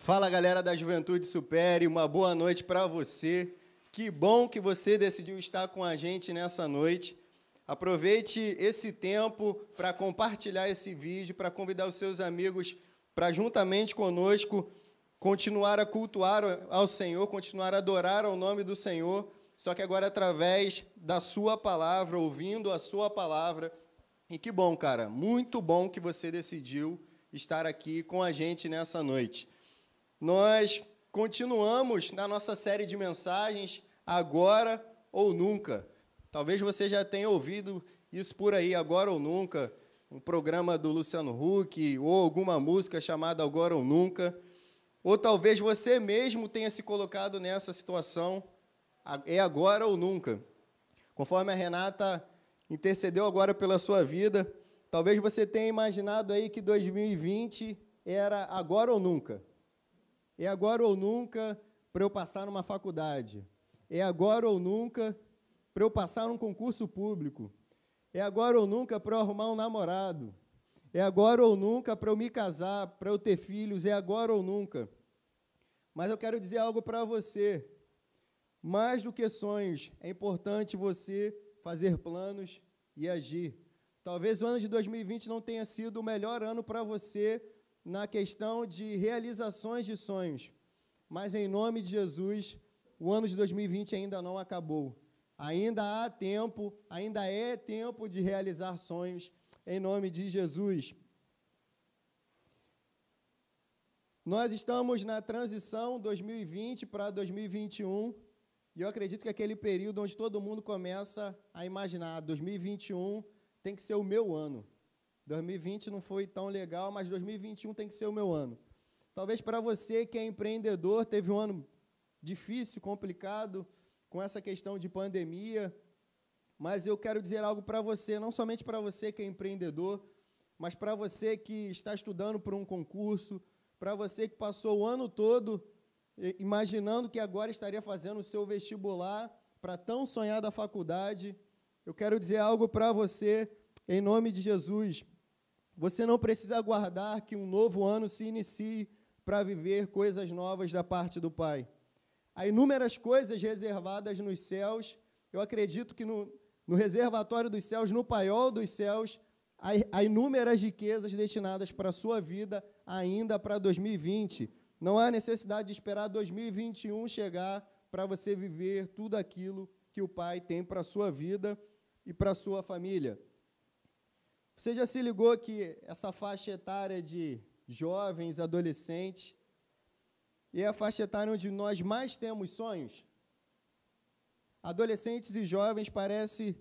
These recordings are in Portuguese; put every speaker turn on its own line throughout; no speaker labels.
Fala, galera da Juventude Supere, uma boa noite para você. Que bom que você decidiu estar com a gente nessa noite. Aproveite esse tempo para compartilhar esse vídeo, para convidar os seus amigos para, juntamente conosco, continuar a cultuar ao Senhor, continuar a adorar ao nome do Senhor, só que agora através da sua palavra, ouvindo a sua palavra. E que bom, cara, muito bom que você decidiu estar aqui com a gente nessa noite. Nós continuamos na nossa série de mensagens, Agora ou Nunca. Talvez você já tenha ouvido isso por aí, Agora ou Nunca, um programa do Luciano Huck, ou alguma música chamada Agora ou Nunca. Ou talvez você mesmo tenha se colocado nessa situação, é agora ou nunca. Conforme a Renata intercedeu agora pela sua vida, talvez você tenha imaginado aí que 2020 era agora ou nunca. É agora ou nunca para eu passar numa faculdade. É agora ou nunca para eu passar num concurso público. É agora ou nunca para eu arrumar um namorado. É agora ou nunca para eu me casar, para eu ter filhos. É agora ou nunca. Mas eu quero dizer algo para você. Mais do que sonhos, é importante você fazer planos e agir. Talvez o ano de 2020 não tenha sido o melhor ano para você na questão de realizações de sonhos. Mas, em nome de Jesus, o ano de 2020 ainda não acabou. Ainda há tempo, ainda é tempo de realizar sonhos, em nome de Jesus. Nós estamos na transição 2020 para 2021, e eu acredito que é aquele período onde todo mundo começa a imaginar, 2021 tem que ser o meu ano. 2020 não foi tão legal, mas 2021 tem que ser o meu ano. Talvez para você que é empreendedor, teve um ano difícil, complicado, com essa questão de pandemia, mas eu quero dizer algo para você, não somente para você que é empreendedor, mas para você que está estudando para um concurso, para você que passou o ano todo imaginando que agora estaria fazendo o seu vestibular para tão sonhada faculdade, eu quero dizer algo para você, em nome de Jesus. Você não precisa aguardar que um novo ano se inicie para viver coisas novas da parte do Pai. Há inúmeras coisas reservadas nos céus. Eu acredito que no reservatório dos céus, no paiol dos céus, há inúmeras riquezas destinadas para a sua vida ainda para 2020. Não há necessidade de esperar 2021 chegar para você viver tudo aquilo que o Pai tem para a sua vida e para a sua família. Você já se ligou que essa faixa etária de jovens, adolescentes, é a faixa etária onde nós mais temos sonhos? Adolescentes e jovens parece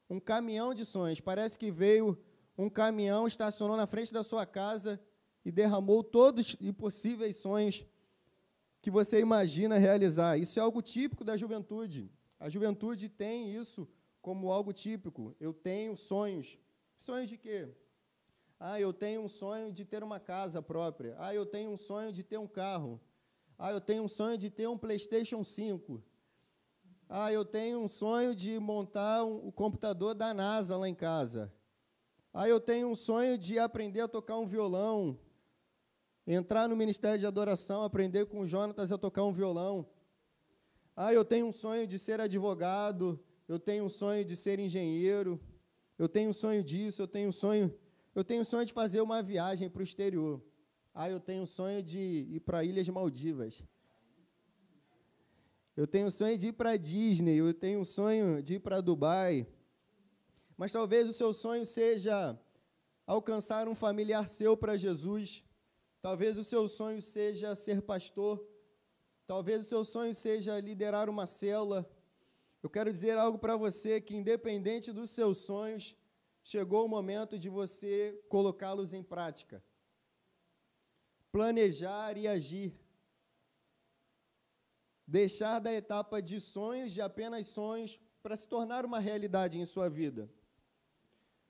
um caminhão de sonhos. Parece que veio um caminhão, estacionou na frente da sua casa e derramou todos os possíveis sonhos que você imagina realizar. Isso é algo típico da juventude. A juventude tem isso como algo típico. Eu tenho sonhos. Sonhos de quê? Eu tenho um sonho de ter uma casa própria. Eu tenho um sonho de ter um carro. Eu tenho um sonho de ter um PlayStation 5. Eu tenho um sonho de montar o computador da NASA lá em casa. Eu tenho um sonho de aprender a tocar um violão, entrar no Ministério de Adoração, aprender com o Jonatas a tocar um violão. Eu tenho um sonho de ser advogado, eu tenho um sonho de ser engenheiro, eu tenho um sonho disso, eu tenho um sonho de fazer uma viagem para o exterior. Eu tenho um sonho de ir para Ilhas Maldivas. Eu tenho um sonho de ir para a Disney, eu tenho um sonho de ir para Dubai. Mas talvez o seu sonho seja alcançar um familiar seu para Jesus. Talvez o seu sonho seja ser pastor. Talvez o seu sonho seja liderar uma célula. Eu quero dizer algo para você, que independente dos seus sonhos, chegou o momento de você colocá-los em prática. Planejar e agir. Deixar da etapa de sonhos, de apenas sonhos, para se tornar uma realidade em sua vida.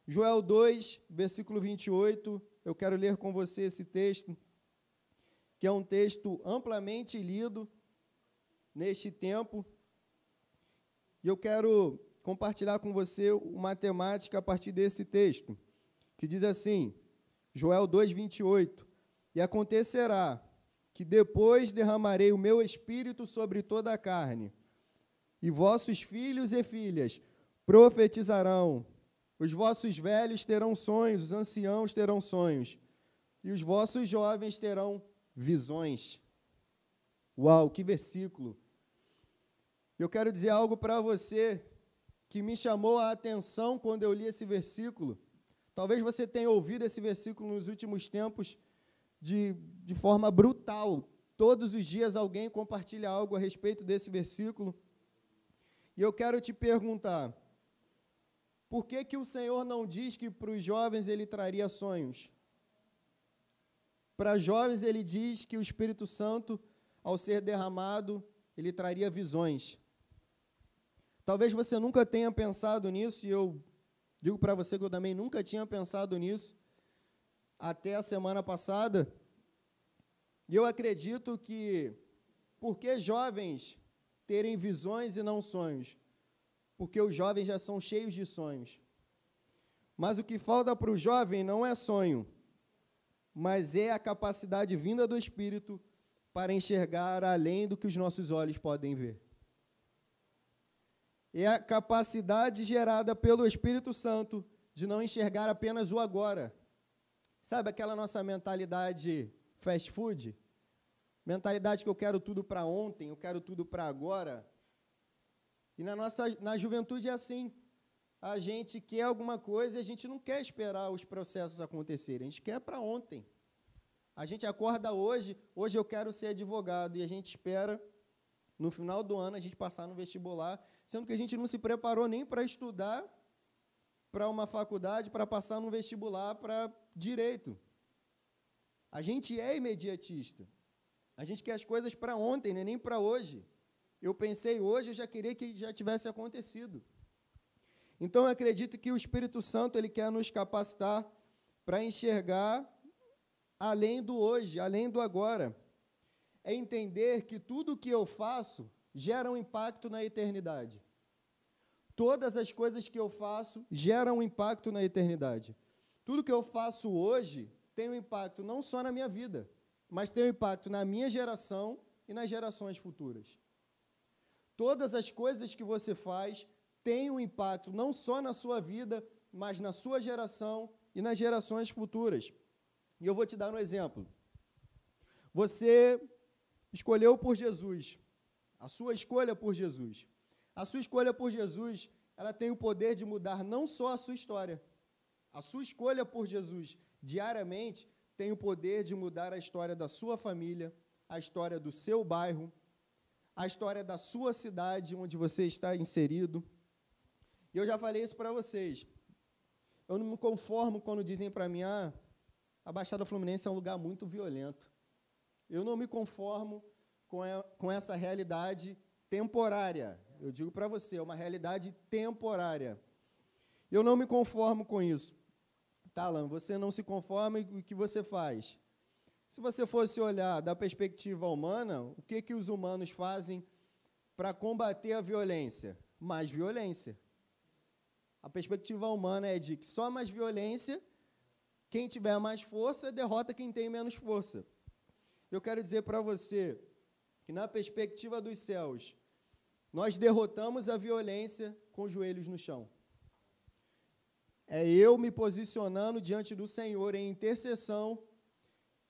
Joel 2, versículo 28, eu quero ler com você esse texto, que é um texto amplamente lido neste tempo, e eu quero compartilhar com você uma temática a partir desse texto, que diz assim, Joel 2, 28, e acontecerá que depois derramarei o meu espírito sobre toda a carne, e vossos filhos e filhas profetizarão, os vossos velhos terão sonhos, os anciãos terão sonhos, e os vossos jovens terão visões. Uau, que versículo! Eu quero dizer algo para você que me chamou a atenção quando eu li esse versículo. Talvez você tenha ouvido esse versículo nos últimos tempos de forma brutal. Todos os dias alguém compartilha algo a respeito desse versículo. E eu quero te perguntar, por que que o Senhor não diz que para os jovens Ele traria sonhos? Para jovens Ele diz que o Espírito Santo, ao ser derramado, Ele traria visões. Talvez você nunca tenha pensado nisso, e eu digo para você que eu também nunca tinha pensado nisso, até a semana passada. E eu acredito que, por que jovens terem visões e não sonhos? Porque os jovens já são cheios de sonhos. Mas o que falta para o jovem não é sonho, mas é a capacidade vinda do Espírito para enxergar além do que os nossos olhos podem ver. É a capacidade gerada pelo Espírito Santo de não enxergar apenas o agora. Sabe aquela nossa mentalidade fast food? Mentalidade que eu quero tudo para ontem, eu quero tudo para agora. E na juventude é assim. A gente quer alguma coisa e a gente não quer esperar os processos acontecerem, a gente quer para ontem. A gente acorda hoje eu quero ser advogado, e a gente espera, no final do ano, a gente passar no vestibular, sendo que a gente não se preparou nem para estudar para uma faculdade, para passar no vestibular para direito. A gente é imediatista. A gente quer as coisas para ontem, né? Nem para hoje. Eu pensei hoje, eu já queria que já tivesse acontecido. Então, eu acredito que o Espírito Santo ele quer nos capacitar para enxergar além do hoje, além do agora. É entender que tudo o que eu faço gera um impacto na eternidade. Todas as coisas que eu faço geram um impacto na eternidade. Tudo que eu faço hoje tem um impacto não só na minha vida, mas tem um impacto na minha geração e nas gerações futuras. Todas as coisas que você faz têm um impacto não só na sua vida, mas na sua geração e nas gerações futuras. E eu vou te dar um exemplo. Você escolheu por Jesus. A sua escolha por Jesus. A sua escolha por Jesus, ela tem o poder de mudar não só a sua história. A sua escolha por Jesus diariamente tem o poder de mudar a história da sua família, a história do seu bairro, a história da sua cidade onde você está inserido. E eu já falei isso para vocês. Eu não me conformo quando dizem para mim, a Baixada Fluminense é um lugar muito violento. Eu não me conformo com essa realidade temporária. Eu digo para você, é uma realidade temporária. Eu não me conformo com isso. Tá, Alan, você não se conforma e o que você faz? Se você fosse olhar da perspectiva humana, o que os humanos fazem para combater a violência? Mais violência. A perspectiva humana é de que só mais violência, quem tiver mais força derrota quem tem menos força. Eu quero dizer para você que, na perspectiva dos céus, nós derrotamos a violência com os joelhos no chão. É eu me posicionando diante do Senhor em intercessão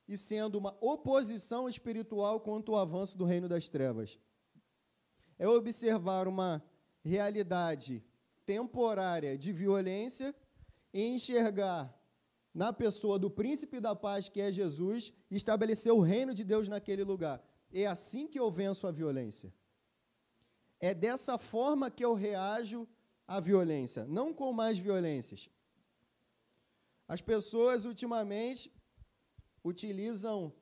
e sendo uma oposição espiritual contra o avanço do reino das trevas. É observar uma realidade temporária de violência e enxergar na pessoa do príncipe da paz, que é Jesus, e estabelecer o reino de Deus naquele lugar. É assim que eu venço a violência. É dessa forma que eu reajo à violência, não com mais violências. As pessoas, ultimamente, utilizam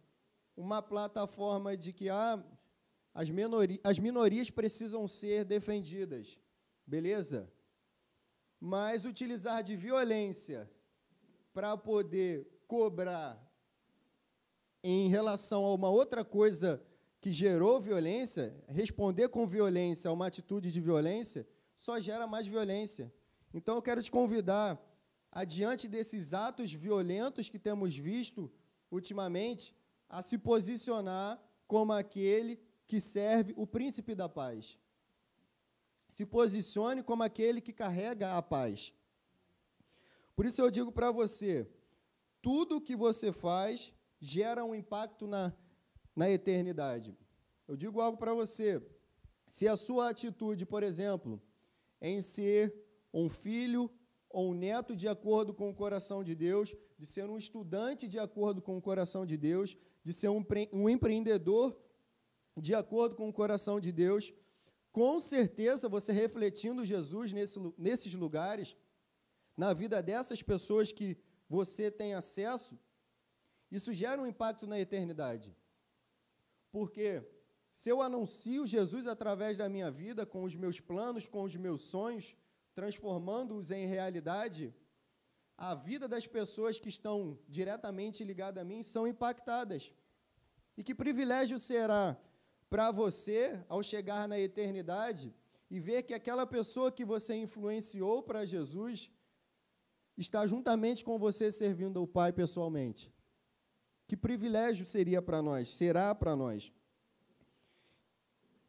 uma plataforma de que as minorias precisam ser defendidas. Beleza? Mas utilizar de violência para poder cobrar em relação a uma outra coisa que gerou violência, responder com violência a uma atitude de violência, só gera mais violência. Então, eu quero te convidar, adiante desses atos violentos que temos visto ultimamente, a se posicionar como aquele que serve o príncipe da paz. Se posicione como aquele que carrega a paz. Por isso eu digo para você, tudo que você faz gera um impacto na eternidade. Eu digo algo para você, se a sua atitude, por exemplo, em ser um filho ou um neto de acordo com o coração de Deus, de ser um estudante de acordo com o coração de Deus, de ser um empreendedor de acordo com o coração de Deus, com certeza você refletindo Jesus nesses lugares, na vida dessas pessoas que você tem acesso, isso gera um impacto na eternidade. Porque se eu anuncio Jesus através da minha vida, com os meus planos, com os meus sonhos, transformando-os em realidade, a vida das pessoas que estão diretamente ligadas a mim são impactadas. E que privilégio será para você, ao chegar na eternidade, e ver que aquela pessoa que você influenciou para Jesus está juntamente com você servindo ao Pai pessoalmente. Que privilégio seria para nós, será para nós.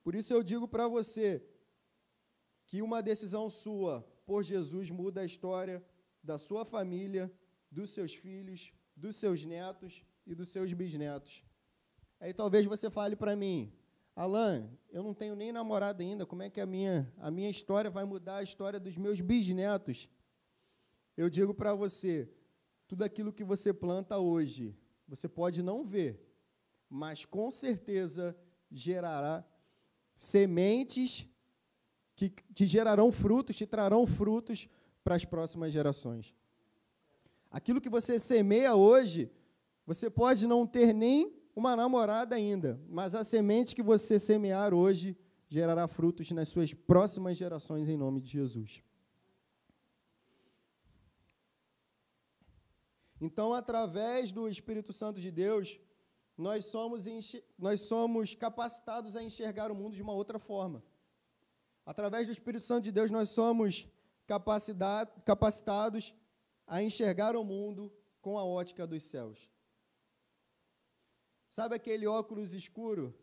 Por isso eu digo para você que uma decisão sua por Jesus muda a história da sua família, dos seus filhos, dos seus netos e dos seus bisnetos. Aí talvez você fale para mim, Alan, eu não tenho nem namorado ainda, como é que a minha história vai mudar a história dos meus bisnetos? Eu digo para você, tudo aquilo que você planta hoje, você pode não ver, mas com certeza gerará sementes que gerarão frutos, te trarão frutos para as próximas gerações. Aquilo que você semeia hoje, você pode não ter nem uma namorada ainda, mas a semente que você semear hoje gerará frutos nas suas próximas gerações, em nome de Jesus. Então, através do Espírito Santo de Deus, nós somos capacitados a enxergar o mundo de uma outra forma. Através do Espírito Santo de Deus, nós somos capacitados a enxergar o mundo com a ótica dos céus. Sabe aquele óculos escuro?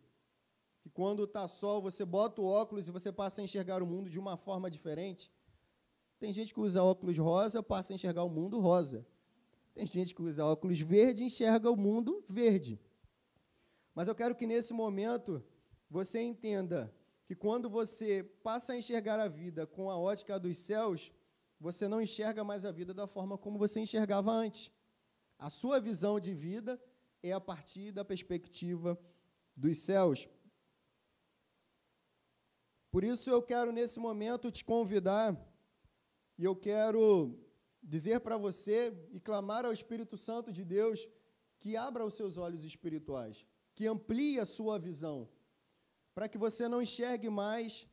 Que quando está sol, você bota o óculos e você passa a enxergar o mundo de uma forma diferente? Tem gente que usa óculos rosa, passa a enxergar o mundo rosa. Tem gente que usa óculos verde e enxerga o mundo verde. Mas eu quero que nesse momento você entenda que quando você passa a enxergar a vida com a ótica dos céus, você não enxerga mais a vida da forma como você enxergava antes. A sua visão de vida é a partir da perspectiva dos céus. Por isso eu quero nesse momento te convidar e eu quero dizer para você e clamar ao Espírito Santo de Deus que abra os seus olhos espirituais, que amplie a sua visão, para que você não enxergue mais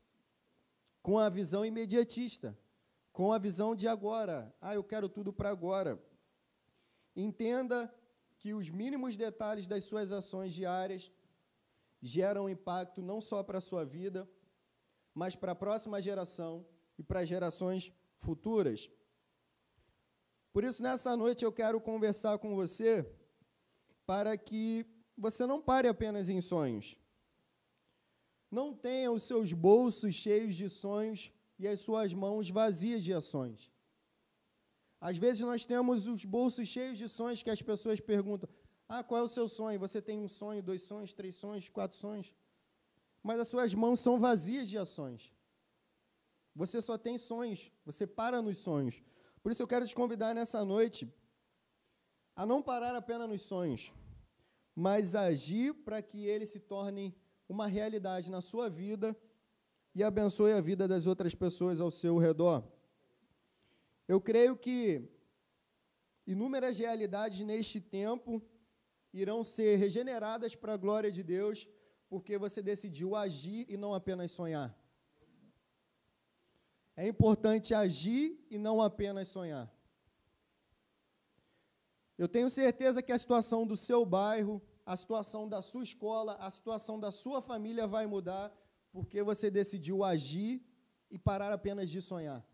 com a visão imediatista, com a visão de agora. Eu quero tudo para agora. Entenda que os mínimos detalhes das suas ações diárias geram impacto não só para a sua vida, mas para a próxima geração e para as gerações futuras. Por isso, nessa noite, eu quero conversar com você para que você não pare apenas em sonhos. Não tenha os seus bolsos cheios de sonhos e as suas mãos vazias de ações. Às vezes, nós temos os bolsos cheios de sonhos que as pessoas perguntam, qual é o seu sonho? Você tem um sonho, 2 sonhos, 3 sonhos, 4 sonhos? Mas as suas mãos são vazias de ações. Você só tem sonhos, você para nos sonhos. Por isso eu quero te convidar nessa noite a não parar apenas nos sonhos, mas agir para que eles se tornem uma realidade na sua vida e abençoe a vida das outras pessoas ao seu redor. Eu creio que inúmeras realidades neste tempo irão ser regeneradas para a glória de Deus, porque você decidiu agir e não apenas sonhar. É importante agir e não apenas sonhar. Eu tenho certeza que a situação do seu bairro, a situação da sua escola, a situação da sua família vai mudar, porque você decidiu agir e parar apenas de sonhar.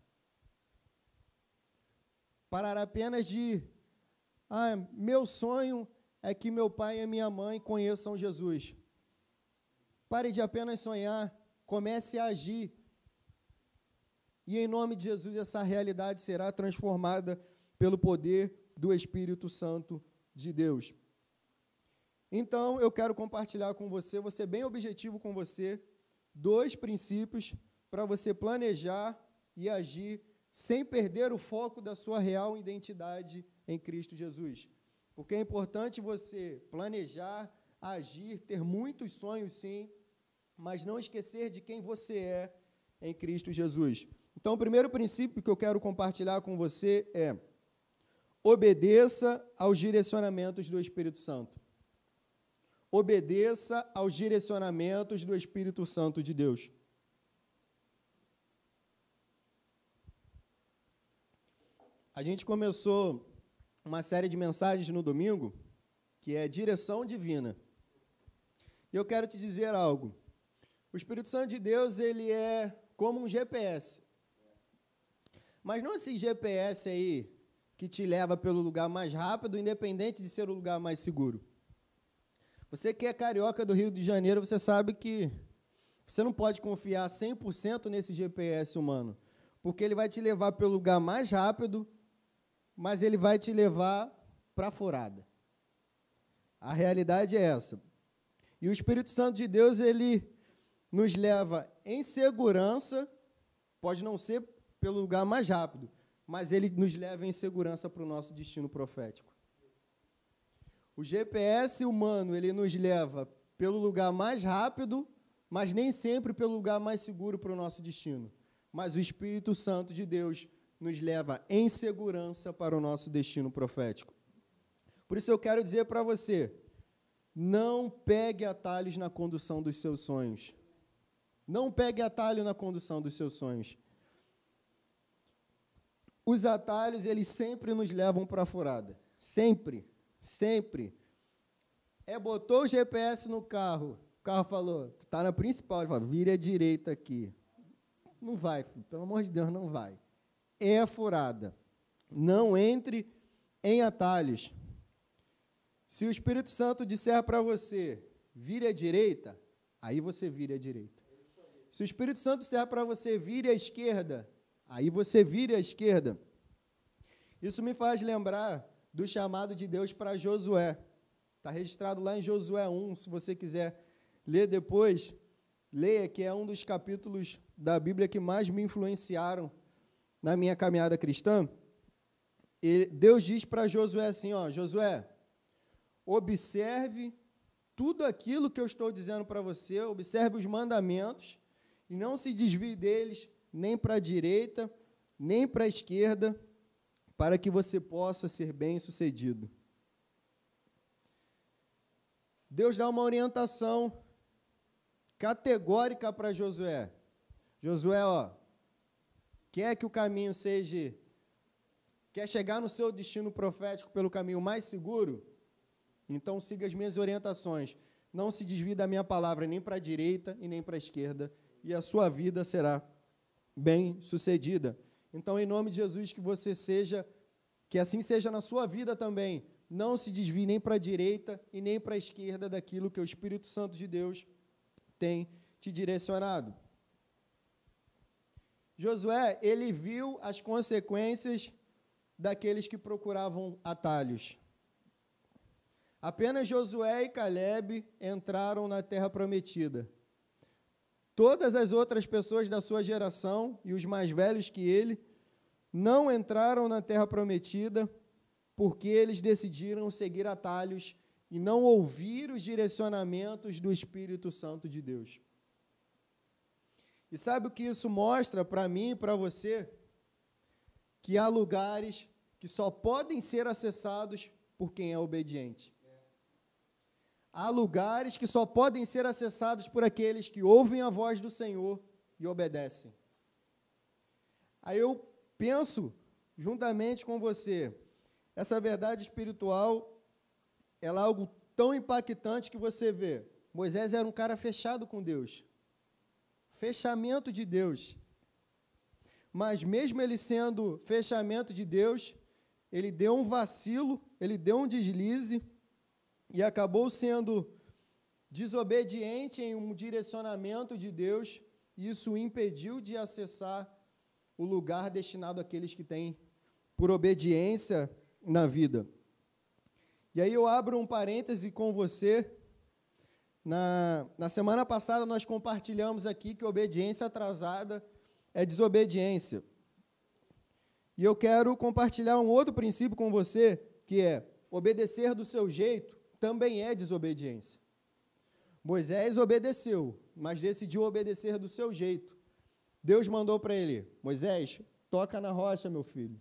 Parar apenas de, meu sonho é que meu pai e minha mãe conheçam Jesus. Pare de apenas sonhar, comece a agir. E em nome de Jesus, essa realidade será transformada pelo poder do Espírito Santo de Deus. Então, eu quero compartilhar com você, vou ser bem objetivo com você, 2 princípios para você planejar e agir sem perder o foco da sua real identidade em Cristo Jesus. Porque é importante você planejar, agir, ter muitos sonhos, sim, mas não esquecer de quem você é em Cristo Jesus. Então, o primeiro princípio que eu quero compartilhar com você é: obedeça aos direcionamentos do Espírito Santo. Obedeça aos direcionamentos do Espírito Santo de Deus. A gente começou uma série de mensagens no domingo, que é direção divina. E eu quero te dizer algo. O Espírito Santo de Deus, ele é como um GPS. Mas não esse GPS aí que te leva pelo lugar mais rápido, independente de ser o lugar mais seguro. Você que é carioca do Rio de Janeiro, você sabe que você não pode confiar 100% nesse GPS humano, porque ele vai te levar pelo lugar mais rápido, mas ele vai te levar para a furada. A realidade é essa. E o Espírito Santo de Deus, ele nos leva em segurança, pode não ser pelo lugar mais rápido, mas ele nos leva em segurança para o nosso destino profético. O GPS humano, ele nos leva pelo lugar mais rápido, mas nem sempre pelo lugar mais seguro para o nosso destino. Mas o Espírito Santo de Deus nos leva em segurança para o nosso destino profético. Por isso eu quero dizer para você, não pegue atalhos na condução dos seus sonhos. Não pegue atalho na condução dos seus sonhos. Os atalhos, eles sempre nos levam para a furada. Sempre, sempre. Botou o GPS no carro, o carro falou, tu está na principal, ele falou, vira à direita aqui. Não vai, filho, pelo amor de Deus, não vai. É a furada. Não entre em atalhos. Se o Espírito Santo disser para você, vire à direita, aí você vire à direita. Se o Espírito Santo disser para você, vire à esquerda, aí você vire à esquerda. Isso me faz lembrar do chamado de Deus para Josué. Está registrado lá em Josué 1, se você quiser ler depois, leia, que é um dos capítulos da Bíblia que mais me influenciaram na minha caminhada cristã. E Deus diz para Josué assim, ó, Josué, observe tudo aquilo que eu estou dizendo para você, observe os mandamentos e não se desvie deles nem para a direita, nem para a esquerda, para que você possa ser bem-sucedido. Deus dá uma orientação categórica para Josué. Josué, ó, quer que o caminho seja, quer chegar no seu destino profético pelo caminho mais seguro? Então siga as minhas orientações. Não se desvie da minha palavra nem para a direita e nem para a esquerda, e a sua vida será bem-sucedida. Então, em nome de Jesus, que assim seja na sua vida também. Não se desvie nem para a direita e nem para a esquerda daquilo que o Espírito Santo de Deus tem te direcionado. Josué, ele viu as consequências daqueles que procuravam atalhos. Apenas Josué e Calebe entraram na terra prometida. Todas as outras pessoas da sua geração, e os mais velhos que ele, não entraram na terra prometida porque eles decidiram seguir atalhos e não ouvir os direcionamentos do Espírito Santo de Deus. E sabe o que isso mostra para mim e para você? Que há lugares que só podem ser acessados por quem é obediente. Há lugares que só podem ser acessados por aqueles que ouvem a voz do Senhor e obedecem. Aí eu penso, juntamente com você, essa verdade espiritual, ela é algo tão impactante que você vê. Moisés era um cara fechado com Deus. Fechamento de Deus. Mas mesmo ele sendo fechamento de Deus, ele deu um vacilo, ele deu um deslize, e acabou sendo desobediente em um direcionamento de Deus, e isso o impediu de acessar o lugar destinado àqueles que têm por obediência na vida. E aí eu abro um parêntese com você. Na semana passada nós compartilhamos aqui que obediência atrasada é desobediência. E eu quero compartilhar um outro princípio com você, que é obedecer do seu jeito também é desobediência. Moisés obedeceu, mas decidiu obedecer do seu jeito. Deus mandou para ele: Moisés, toca na rocha, meu filho.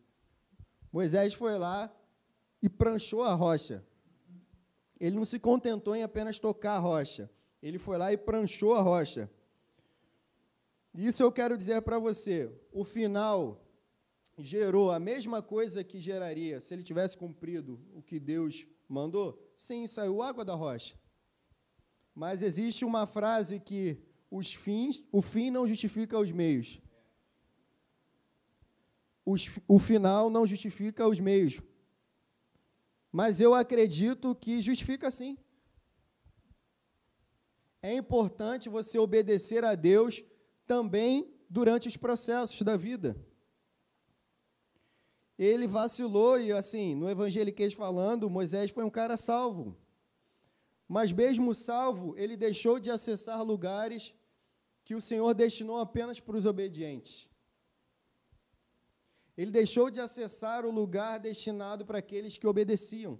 Moisés foi lá e pranchou a rocha. Ele não se contentou em apenas tocar a rocha. Ele foi lá e pranchou a rocha. Isso eu quero dizer para você. O final gerou a mesma coisa que geraria se ele tivesse cumprido o que Deus mandou? Sim, saiu água da rocha. Mas existe uma frase que o fim não justifica os meios. O final não justifica os meios. Mas eu acredito que justifica sim. É importante você obedecer a Deus também durante os processos da vida. Ele vacilou e, assim, no evangeliquez falando, Moisés foi um cara salvo. Mas mesmo salvo, ele deixou de acessar lugares que o Senhor destinou apenas para os obedientes. Ele deixou de acessar o lugar destinado para aqueles que obedeciam.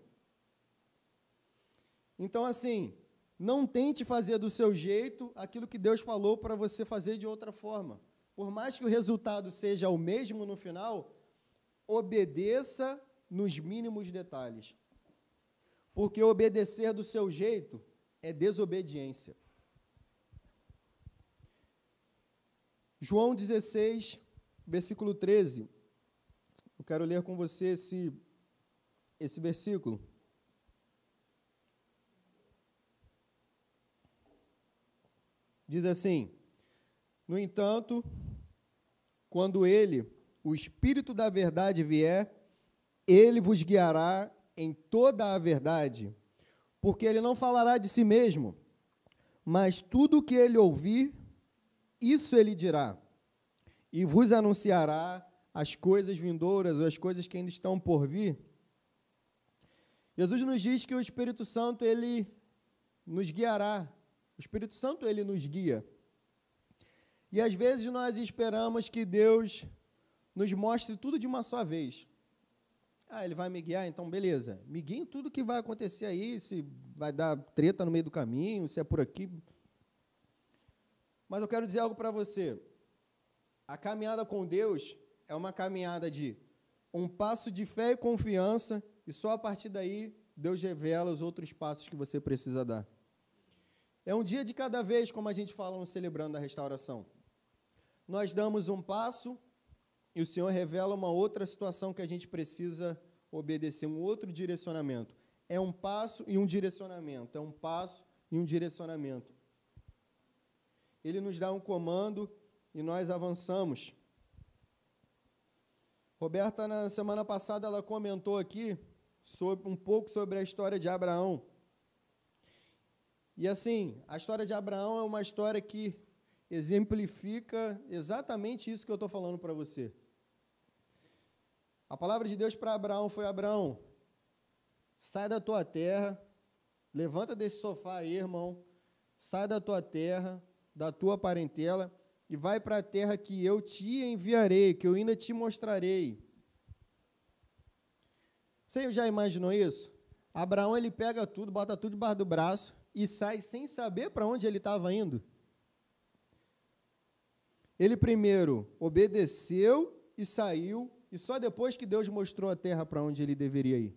Então, assim, não tente fazer do seu jeito aquilo que Deus falou para você fazer de outra forma. Por mais que o resultado seja o mesmo no final, obedeça nos mínimos detalhes. Porque obedecer do seu jeito é desobediência. João 16, versículo 13. Eu quero ler com você esse versículo. Diz assim: no entanto, quando ele, o Espírito da verdade, vier, ele vos guiará em toda a verdade, porque ele não falará de si mesmo, mas tudo o que ele ouvir, isso ele dirá, e vos anunciará as coisas vindouras, ou as coisas que ainda estão por vir. Jesus nos diz que o Espírito Santo, ele nos guiará. O Espírito Santo, ele nos guia. E às vezes nós esperamos que Deus nos mostre tudo de uma só vez. Ah, ele vai me guiar, então beleza. Me guia em tudo que vai acontecer aí, se vai dar treta no meio do caminho, se é por aqui. Mas eu quero dizer algo para você. A caminhada com Deus é uma caminhada de um passo de fé e confiança, e só a partir daí Deus revela os outros passos que você precisa dar. É um dia de cada vez, como a gente fala no Celebrando a Restauração. Nós damos um passo e o Senhor revela uma outra situação que a gente precisa obedecer, um outro direcionamento. É um passo e um direcionamento, é um passo e um direcionamento. Ele nos dá um comando e nós avançamos. Roberta, na semana passada, ela comentou aqui um pouco sobre a história de Abraão. E assim, a história de Abraão é uma história que exemplifica exatamente isso que eu estou falando para você. A palavra de Deus para Abraão foi: Abraão, sai da tua terra, levanta desse sofá aí, irmão, sai da tua terra, da tua parentela, e vai para a terra que eu te enviarei, que eu ainda te mostrarei. Você já imaginou isso? Abraão, ele pega tudo, bota tudo debaixo do braço e sai sem saber para onde ele estava indo. Ele primeiro obedeceu e saiu, e só depois que Deus mostrou a terra para onde ele deveria ir.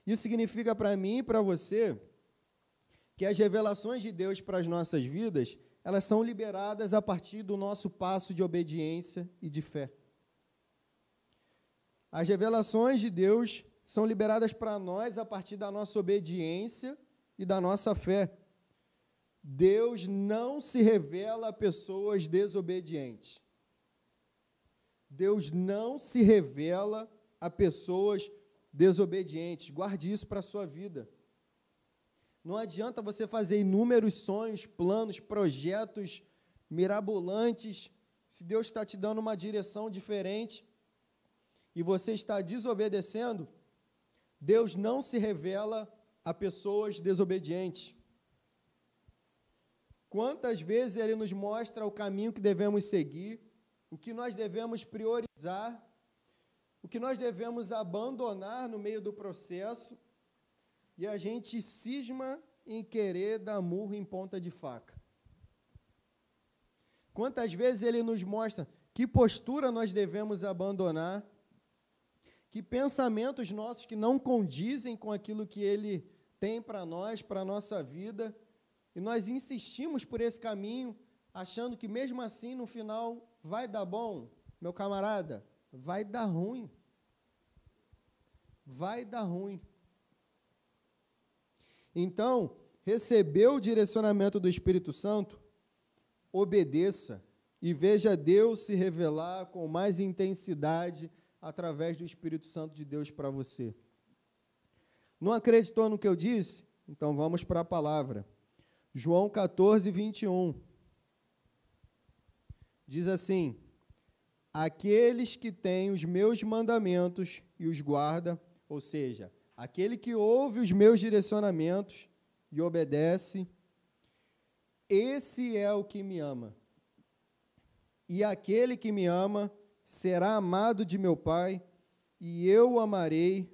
Isso significa para mim e para você que as revelações de Deus para as nossas vidas, elas são liberadas a partir do nosso passo de obediência e de fé. As revelações de Deus são liberadas para nós a partir da nossa obediência e da nossa fé. Deus não se revela a pessoas desobedientes. Deus não se revela a pessoas desobedientes. Guarde isso para a sua vida. Não adianta você fazer inúmeros sonhos, planos, projetos mirabolantes, se Deus está te dando uma direção diferente e você está desobedecendo. Deus não se revela a pessoas desobedientes. Quantas vezes Ele nos mostra o caminho que devemos seguir, o que nós devemos priorizar, o que nós devemos abandonar no meio do processo, e a gente cisma em querer dar murro em ponta de faca. Quantas vezes Ele nos mostra que postura nós devemos abandonar, que pensamentos nossos que não condizem com aquilo que Ele tem para nós, para a nossa vida, e nós insistimos por esse caminho, achando que mesmo assim, no final, vai dar bom. Meu camarada, vai dar ruim. Vai dar ruim. Então, recebeu o direcionamento do Espírito Santo? Obedeça e veja Deus se revelar com mais intensidade através do Espírito Santo de Deus para você. Não acreditou no que eu disse? Então vamos para a palavra. João 14, 21. Diz assim: aqueles que têm os meus mandamentos e os guarda, ou seja, aquele que ouve os meus direcionamentos e obedece, esse é o que me ama. E aquele que me ama será amado de meu Pai, e eu o amarei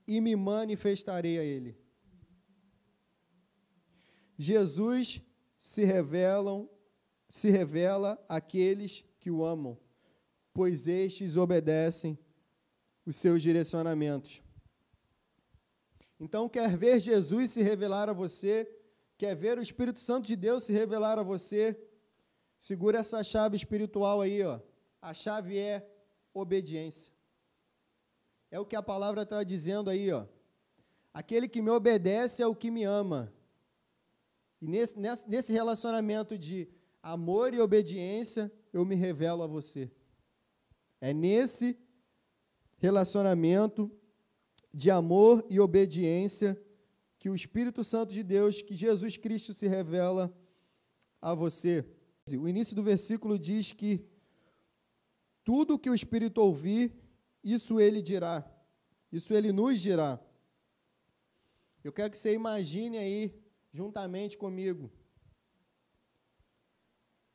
e me manifestarei a ele. Jesus se revela àqueles que o amam, pois estes obedecem os seus direcionamentos. Então, quer ver Jesus se revelar a você? Quer ver o Espírito Santo de Deus se revelar a você? Segura essa chave espiritual aí, ó. A chave é obediência. É o que a palavra está dizendo aí, ó. Aquele que me obedece é o que me ama. E nesse relacionamento de amor e obediência, eu me revelo a você. É nesse relacionamento de amor e obediência que o Espírito Santo de Deus, que Jesus Cristo se revela a você. O início do versículo diz que tudo que o Espírito ouvir, isso ele dirá, isso ele nos dirá. Eu quero que você imagine aí, juntamente comigo,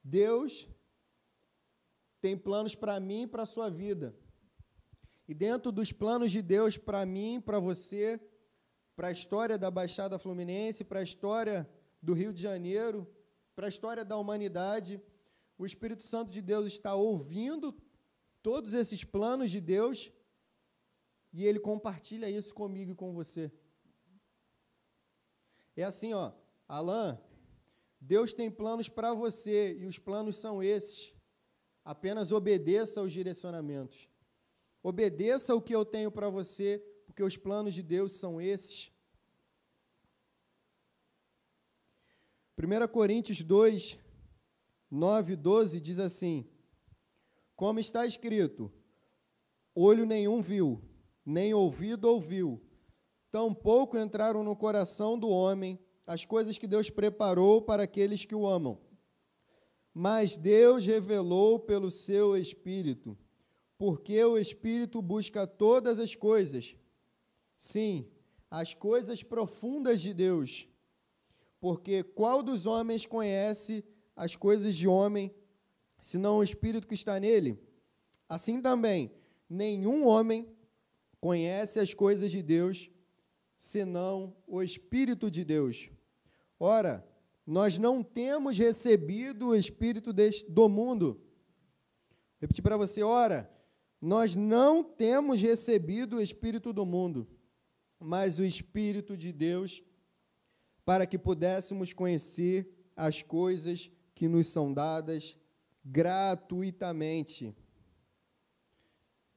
Deus tem planos para mim e para a sua vida. E dentro dos planos de Deus para mim, para você, para a história da Baixada Fluminense, para a história do Rio de Janeiro, para a história da humanidade, o Espírito Santo de Deus está ouvindo todos esses planos de Deus e ele compartilha isso comigo e com você. É assim, ó, Alan, Deus tem planos para você e os planos são esses. Apenas obedeça aos direcionamentos. Obedeça o que eu tenho para você, porque os planos de Deus são esses. 1 Coríntios 2, 9 e 12 diz assim: como está escrito, olho nenhum viu, nem ouvido ouviu, tampouco entraram no coração do homem as coisas que Deus preparou para aqueles que o amam. Mas Deus revelou pelo seu Espírito, porque o Espírito busca todas as coisas, sim, as coisas profundas de Deus, porque qual dos homens conhece as coisas de homem, senão o Espírito que está nele? Assim também, nenhum homem conhece as coisas de Deus, senão o Espírito de Deus. Ora, nós não temos recebido o Espírito do mundo. Vou repetir para você, ora, nós não temos recebido o Espírito do mundo, mas o Espírito de Deus, para que pudéssemos conhecer as coisas que nos são dadas gratuitamente.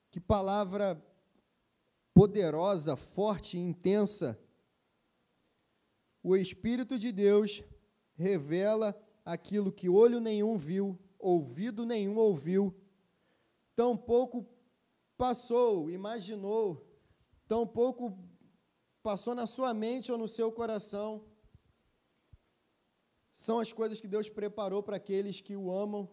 Que palavra poderosa, forte e intensa. O Espírito de Deus revela aquilo que olho nenhum viu, ouvido nenhum ouviu, tampouco passou, imaginou, tampouco passou na sua mente ou no seu coração, são as coisas que Deus preparou para aqueles que o amam.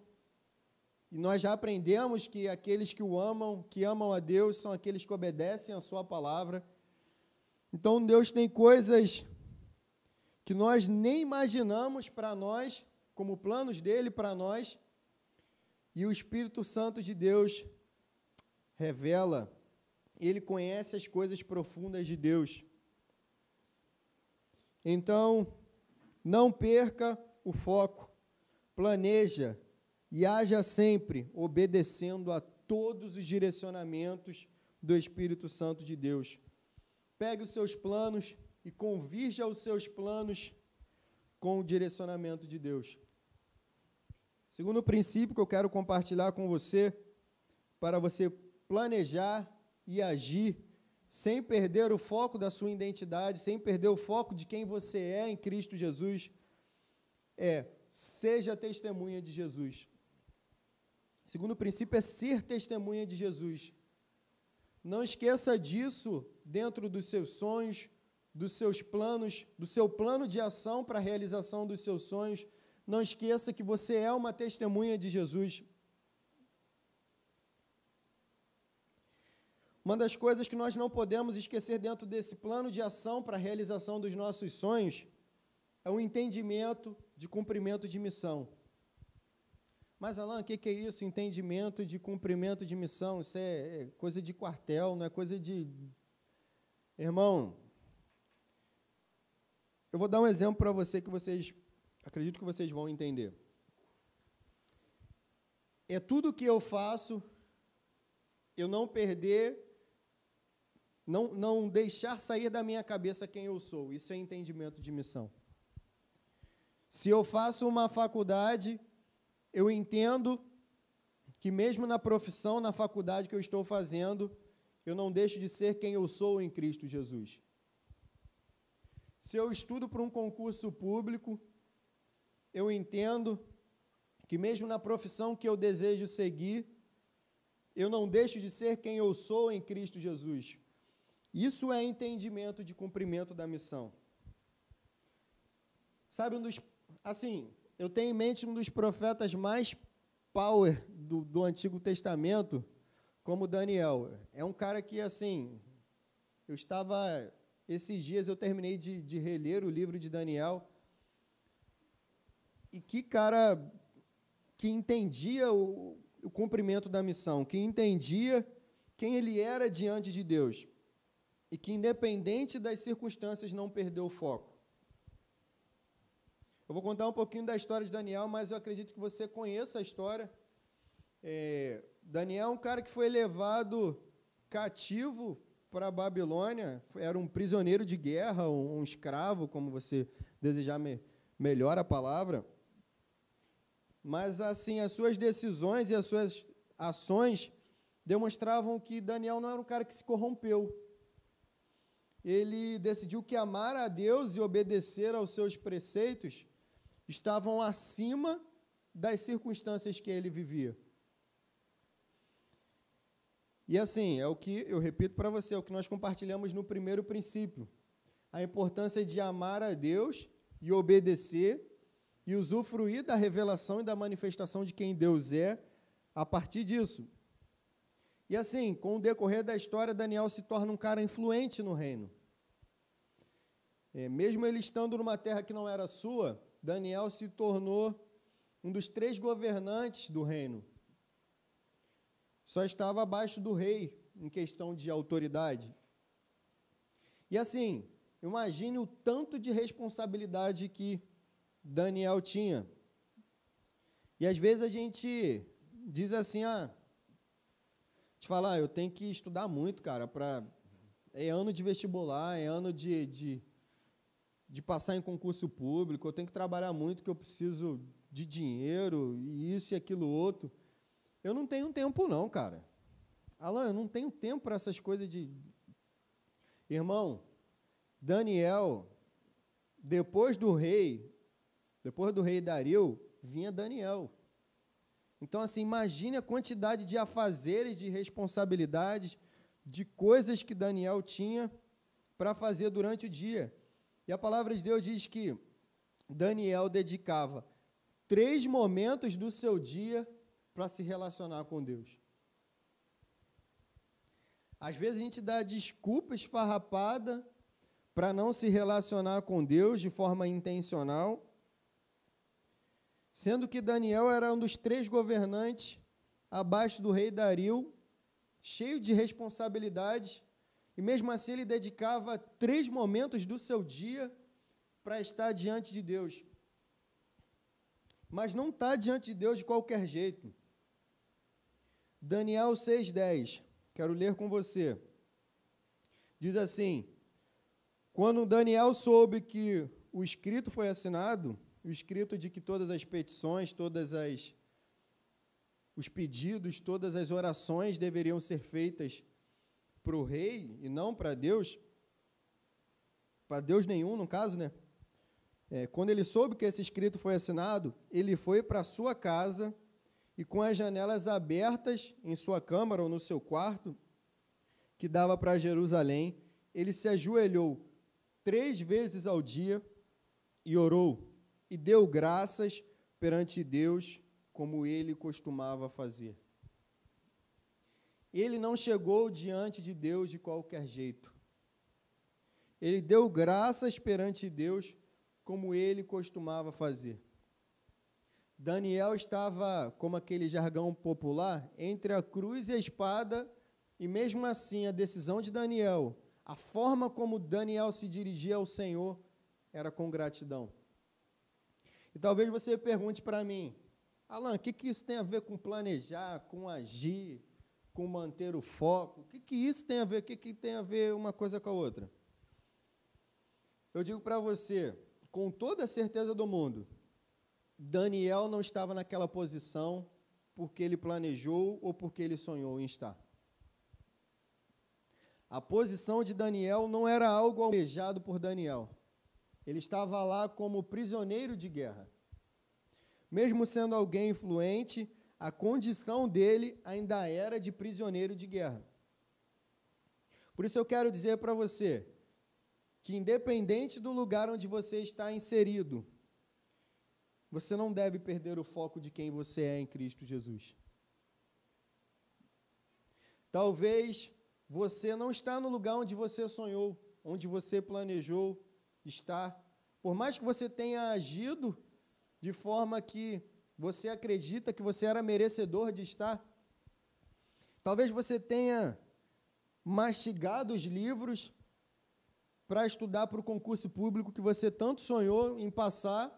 E nós já aprendemos que aqueles que o amam, que amam a Deus, são aqueles que obedecem a sua palavra. Então, Deus tem coisas que nós nem imaginamos para nós, como planos dele para nós, e o Espírito Santo de Deus revela, ele conhece as coisas profundas de Deus. Então, não perca o foco, planeja e haja sempre obedecendo a todos os direcionamentos do Espírito Santo de Deus. Pegue os seus planos e convirja os seus planos com o direcionamento de Deus. Segundo princípio que eu quero compartilhar com você, para você planejar e agir sem perder o foco da sua identidade, sem perder o foco de quem você é em Cristo Jesus, seja testemunha de Jesus. Segundo princípio é ser testemunha de Jesus. Não esqueça disso dentro dos seus sonhos, dos seus planos, do seu plano de ação para a realização dos seus sonhos. Não esqueça que você é uma testemunha de Jesus. Uma das coisas que nós não podemos esquecer dentro desse plano de ação para a realização dos nossos sonhos é o entendimento de cumprimento de missão. Mas, Alan, o que é isso? Entendimento de cumprimento de missão? Isso é coisa de quartel, não é coisa de... Irmão, eu vou dar um exemplo para você que vocês, acredito que vocês vão entender. É tudo que eu faço, eu não perder, não deixar sair da minha cabeça quem eu sou. Isso é entendimento de missão. Se eu faço uma faculdade, eu entendo que mesmo na profissão, na faculdade que eu estou fazendo, eu não deixo de ser quem eu sou em Cristo Jesus. Se eu estudo para um concurso público, eu entendo que mesmo na profissão que eu desejo seguir, eu não deixo de ser quem eu sou em Cristo Jesus. Isso é entendimento de cumprimento da missão. Sabe, eu tenho em mente um dos profetas mais power do Antigo Testamento, como Daniel. É um cara que, esses dias eu terminei de reler o livro de Daniel, e que cara que entendia o cumprimento da missão, que entendia quem ele era diante de Deus, e que, independente das circunstâncias, não perdeu o foco. Eu vou contar um pouquinho da história de Daniel, mas eu acredito que você conheça a história. Daniel é um cara que foi levado cativo para a Babilônia, era um prisioneiro de guerra, um escravo, como você desejar melhor a palavra. Mas, as suas decisões e as suas ações demonstravam que Daniel não era um cara que se corrompeu. Ele decidiu que amar a Deus e obedecer aos seus preceitos estavam acima das circunstâncias que ele vivia. E é o que eu repito para você, é o que nós compartilhamos no primeiro princípio. A importância de amar a Deus e obedecer e usufruir da revelação e da manifestação de quem Deus é a partir disso. E com o decorrer da história, Daniel se torna um cara influente no reino. Mesmo ele estando numa terra que não era sua, Daniel se tornou um dos 3 governantes do reino. Só estava abaixo do rei em questão de autoridade. E imagine o tanto de responsabilidade que Daniel tinha. E às vezes a gente diz eu tenho que estudar muito, cara, é ano de vestibular, é ano de passar em concurso público, eu tenho que trabalhar muito, que eu preciso de dinheiro, e isso e aquilo outro. Eu não tenho tempo não, cara. Alan, eu não tenho tempo para essas coisas de... Irmão, Daniel, depois do rei Dario, vinha Daniel. Então, imagine a quantidade de afazeres, de responsabilidades, de coisas que Daniel tinha para fazer durante o dia. E a palavra de Deus diz que Daniel dedicava 3 momentos do seu dia para se relacionar com Deus. Às vezes a gente dá desculpa esfarrapada para não se relacionar com Deus de forma intencional, sendo que Daniel era um dos 3 governantes abaixo do rei Dario, cheio de responsabilidades, e mesmo assim ele dedicava 3 momentos do seu dia para estar diante de Deus. Mas não está diante de Deus de qualquer jeito. Daniel 6,10, quero ler com você. Diz assim: quando Daniel soube que o escrito foi assinado, o escrito de que todas as petições, os pedidos, todas as orações deveriam ser feitas para o rei e não para Deus nenhum, no caso, né? Quando ele soube que esse escrito foi assinado, ele foi para a sua casa e com as janelas abertas em sua câmara ou no seu quarto, que dava para Jerusalém, ele se ajoelhou 3 vezes ao dia e orou e deu graças perante Deus, como ele costumava fazer. Ele não chegou diante de Deus de qualquer jeito. Ele deu graças perante Deus, como ele costumava fazer. Daniel estava, como aquele jargão popular, entre a cruz e a espada, e mesmo assim a decisão de Daniel, a forma como Daniel se dirigia ao Senhor, era com gratidão. E talvez você pergunte para mim: Alan, o que isso tem a ver com planejar, com agir, com manter o foco? O que isso tem a ver? O que tem a ver uma coisa com a outra? Eu digo para você, com toda a certeza do mundo, Daniel não estava naquela posição porque ele planejou ou porque ele sonhou em estar. A posição de Daniel não era algo almejado por Daniel. Ele estava lá como prisioneiro de guerra. Mesmo sendo alguém influente, a condição dele ainda era de prisioneiro de guerra. Por isso eu quero dizer para você que, independente do lugar onde você está inserido, você não deve perder o foco de quem você é em Cristo Jesus. Talvez você não está no lugar onde você sonhou, onde você planejou estar. Por mais que você tenha agido de forma que você acredita que você era merecedor de estar. Talvez você tenha mastigado os livros para estudar para o concurso público que você tanto sonhou em passar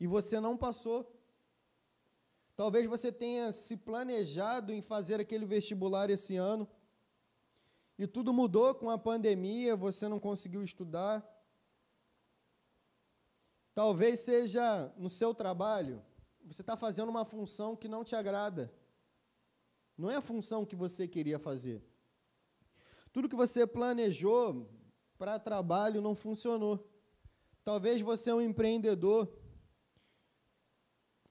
e você não passou. Talvez você tenha se planejado em fazer aquele vestibular esse ano e tudo mudou com a pandemia, você não conseguiu estudar. Talvez seja no seu trabalho, você está fazendo uma função que não te agrada. Não é a função que você queria fazer. Tudo que você planejou para trabalho não funcionou. Talvez você é um empreendedor.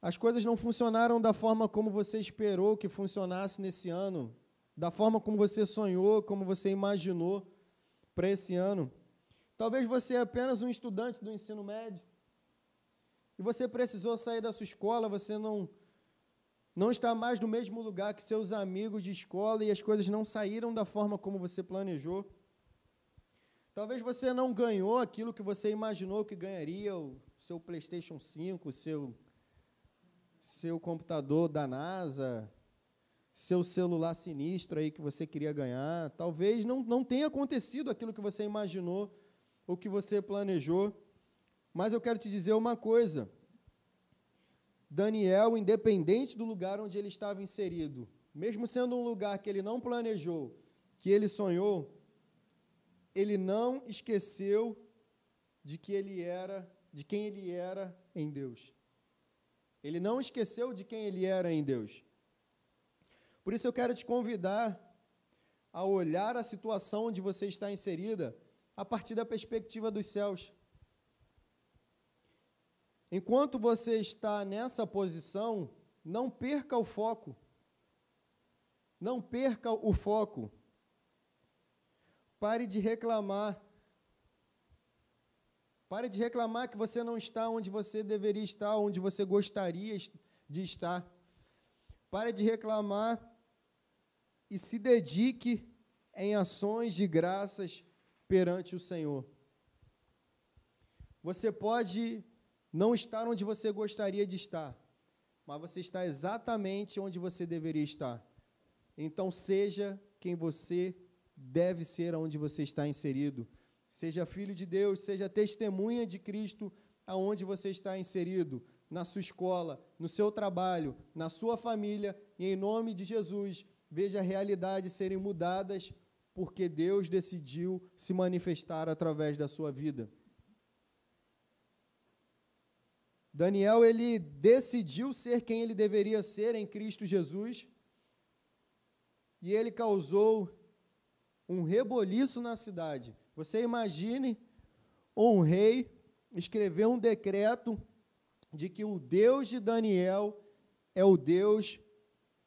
As coisas não funcionaram da forma como você esperou que funcionasse nesse ano, da forma como você sonhou, como você imaginou para esse ano. Talvez você é apenas um estudante do ensino médio. E você precisou sair da sua escola, você não está mais no mesmo lugar que seus amigos de escola e as coisas não saíram da forma como você planejou. Talvez você não ganhou aquilo que você imaginou que ganharia, o seu PlayStation 5, o seu computador da NASA, seu celular sinistro aí que você queria ganhar. Talvez não tenha acontecido aquilo que você imaginou ou que você planejou. Mas eu quero te dizer uma coisa. Daniel, independente do lugar onde ele estava inserido, mesmo sendo um lugar que ele não planejou, que ele sonhou, ele não esqueceu de quem ele era em Deus. Ele não esqueceu de quem ele era em Deus. Por isso eu quero te convidar a olhar a situação onde você está inserida a partir da perspectiva dos céus. Enquanto você está nessa posição, não perca o foco. Não perca o foco. Pare de reclamar. Pare de reclamar que você não está onde você deveria estar, onde você gostaria de estar. Pare de reclamar e se dedique em ações de graças perante o Senhor. Você pode não estar onde você gostaria de estar, mas você está exatamente onde você deveria estar. Então, seja quem você deve ser onde você está inserido. Seja filho de Deus, seja testemunha de Cristo aonde você está inserido, na sua escola, no seu trabalho, na sua família, e em nome de Jesus, veja a realidade serem mudadas, porque Deus decidiu se manifestar através da sua vida. Daniel, ele decidiu ser quem ele deveria ser em Cristo Jesus, e ele causou um reboliço na cidade. Você imagine um rei escrever um decreto de que o Deus de Daniel é o Deus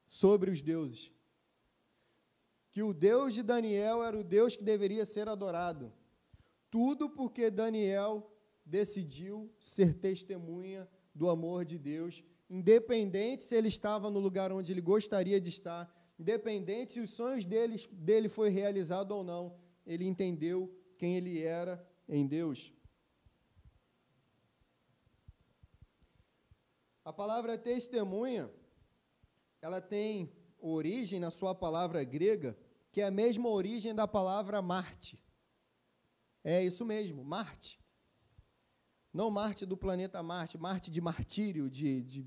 sobre os deuses. Que o Deus de Daniel era o Deus que deveria ser adorado. Tudo porque Daniel decidiu ser testemunha do amor de Deus, independente se ele estava no lugar onde ele gostaria de estar, independente se os sonhos dele foi realizado ou não, ele entendeu quem ele era em Deus. A palavra testemunha, ela tem origem na sua palavra grega, que é a mesma origem da palavra Marte. É isso mesmo, Marte. Não Marte do planeta Marte, Marte de martírio, de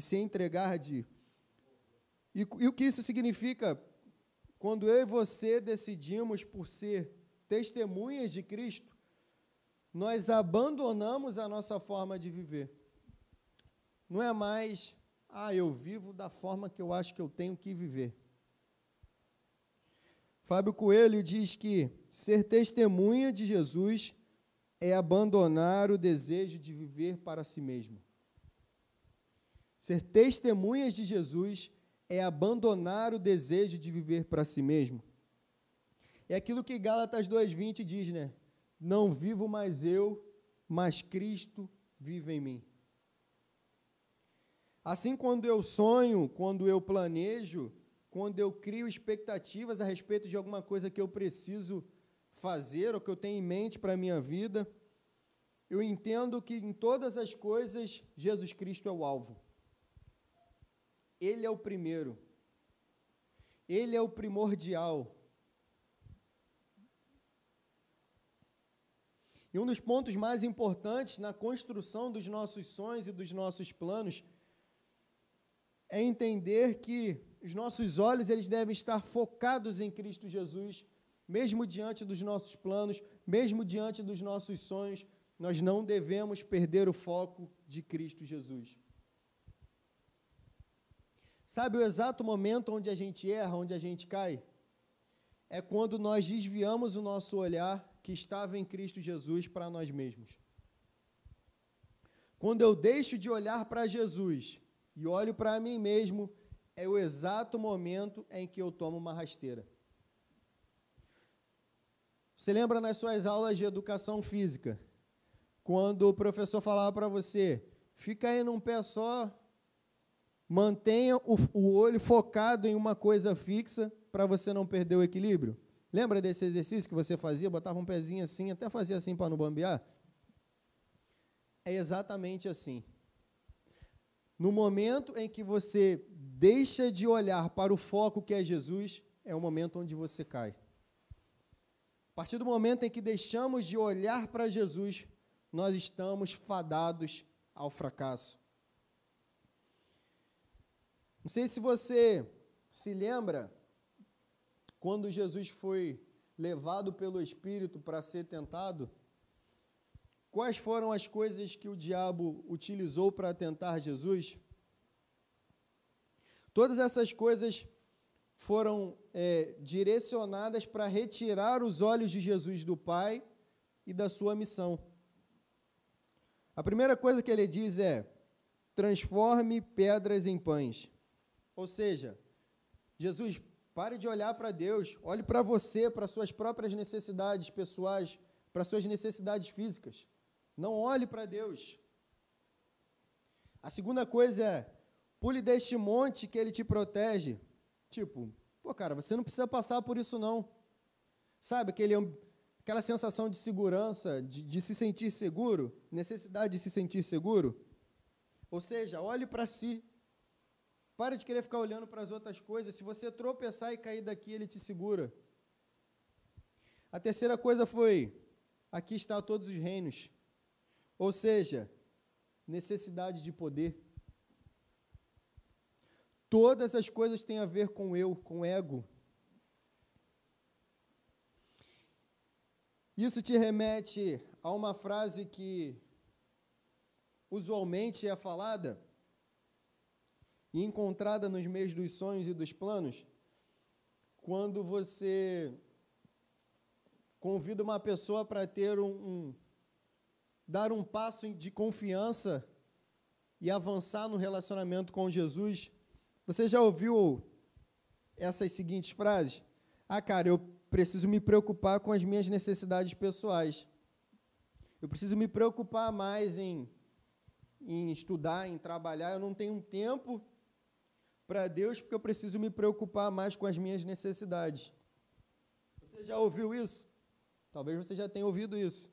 se entregar, E o que isso significa? Quando eu e você decidimos por ser testemunhas de Cristo, nós abandonamos a nossa forma de viver. Não é mais, eu vivo da forma que eu acho que eu tenho que viver. Fábio Coelho diz que ser testemunha de Jesus é abandonar o desejo de viver para si mesmo. Ser testemunhas de Jesus é abandonar o desejo de viver para si mesmo. É aquilo que Gálatas 2:20 diz, né? Não vivo mais eu, mas Cristo vive em mim. Assim, quando eu sonho, quando eu planejo, quando eu crio expectativas a respeito de alguma coisa que eu preciso fazer, ou que eu tenho em mente para a minha vida, eu entendo que em todas as coisas, Jesus Cristo é o alvo. Ele é o primeiro. Ele é o primordial. E um dos pontos mais importantes na construção dos nossos sonhos e dos nossos planos é entender que os nossos olhos eles devem estar focados em Cristo Jesus, mesmo diante dos nossos planos, mesmo diante dos nossos sonhos, nós não devemos perder o foco de Cristo Jesus. Sabe o exato momento onde a gente erra, onde a gente cai? É quando nós desviamos o nosso olhar que estava em Cristo Jesus para nós mesmos. Quando eu deixo de olhar para Jesus e olho para mim mesmo, é o exato momento em que eu tomo uma rasteira. Você lembra nas suas aulas de educação física, quando o professor falava para você, fica aí num pé só, mantenha o olho focado em uma coisa fixa para você não perder o equilíbrio? Lembra desse exercício que você fazia? Botava um pezinho assim, até fazia assim para não bambear? É exatamente assim. No momento em que você deixa de olhar para o foco que é Jesus, é o momento onde você cai. A partir do momento em que deixamos de olhar para Jesus, nós estamos fadados ao fracasso. Não sei se você se lembra, quando Jesus foi levado pelo Espírito para ser tentado, quais foram as coisas que o diabo utilizou para tentar Jesus? Todas essas coisas foram direcionadas para retirar os olhos de Jesus do Pai e da sua missão. A primeira coisa que ele diz é, transforme pedras em pães. Ou seja, Jesus, Pare de olhar para Deus. Olhe para você, para suas próprias necessidades pessoais, para suas necessidades físicas. Não olhe para Deus. A segunda coisa é, pule deste monte que ele te protege. Tipo, pô, cara, você não precisa passar por isso não. Sabe, aquela sensação de segurança, de se sentir seguro, necessidade de se sentir seguro. Ou seja, olhe para si. Pare de querer ficar olhando para as outras coisas. Se você tropeçar e cair daqui, ele te segura. A terceira coisa foi, aqui está todos os reinos. Ou seja, necessidade de poder. Todas as coisas têm a ver com eu, com ego. Isso te remete a uma frase que usualmente é falada e encontrada nos meios dos sonhos e dos planos, quando você convida uma pessoa para ter dar um passo de confiança e avançar no relacionamento com Jesus. Você já ouviu essas seguintes frases? Ah, cara, eu preciso me preocupar com as minhas necessidades pessoais. Eu preciso me preocupar mais em estudar, em trabalhar. Eu não tenho tempo para Deus porque eu preciso me preocupar mais com as minhas necessidades. Você já ouviu isso? Talvez você já tenha ouvido isso.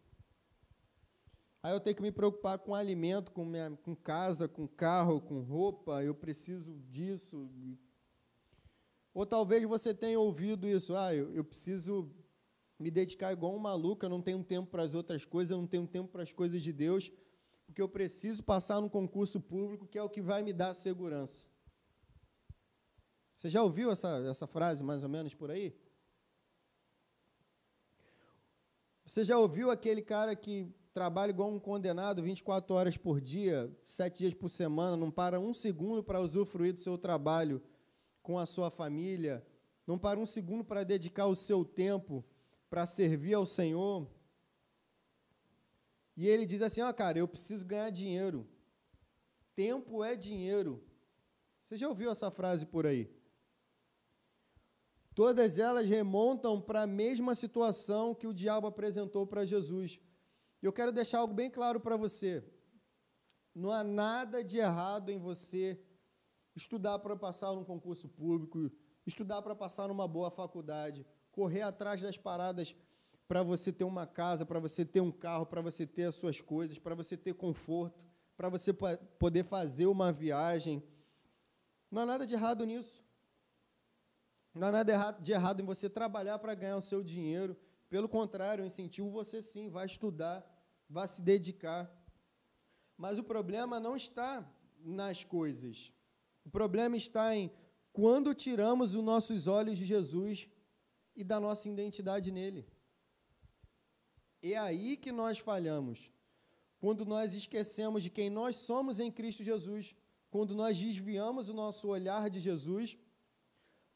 Aí eu tenho que me preocupar com alimento, com casa, com carro, com roupa, eu preciso disso. Ou talvez você tenha ouvido isso, eu preciso me dedicar igual um maluco, eu não tenho tempo para as outras coisas, eu não tenho tempo para as coisas de Deus, porque eu preciso passar num concurso público, que é o que vai me dar segurança. Você já ouviu essa frase, mais ou menos, por aí? Você já ouviu aquele cara que trabalha igual um condenado 24 horas por dia, 7 dias por semana, não para um segundo para usufruir do seu trabalho com a sua família, não para um segundo para dedicar o seu tempo para servir ao Senhor? E ele diz assim, cara, eu preciso ganhar dinheiro. Tempo é dinheiro. Você já ouviu essa frase por aí? Todas elas remontam para a mesma situação que o diabo apresentou para Jesus. E eu quero deixar algo bem claro para você. Não há nada de errado em você estudar para passar num concurso público, estudar para passar numa boa faculdade, correr atrás das paradas para você ter uma casa, para você ter um carro, para você ter as suas coisas, para você ter conforto, para você poder fazer uma viagem. Não há nada de errado nisso. Não há nada de errado em você trabalhar para ganhar o seu dinheiro. Pelo contrário, eu incentivo você sim, vai estudar, vai se dedicar. Mas o problema não está nas coisas. O problema está em quando tiramos os nossos olhos de Jesus e da nossa identidade nele. É aí que nós falhamos. Quando nós esquecemos de quem nós somos em Cristo Jesus, quando nós desviamos o nosso olhar de Jesus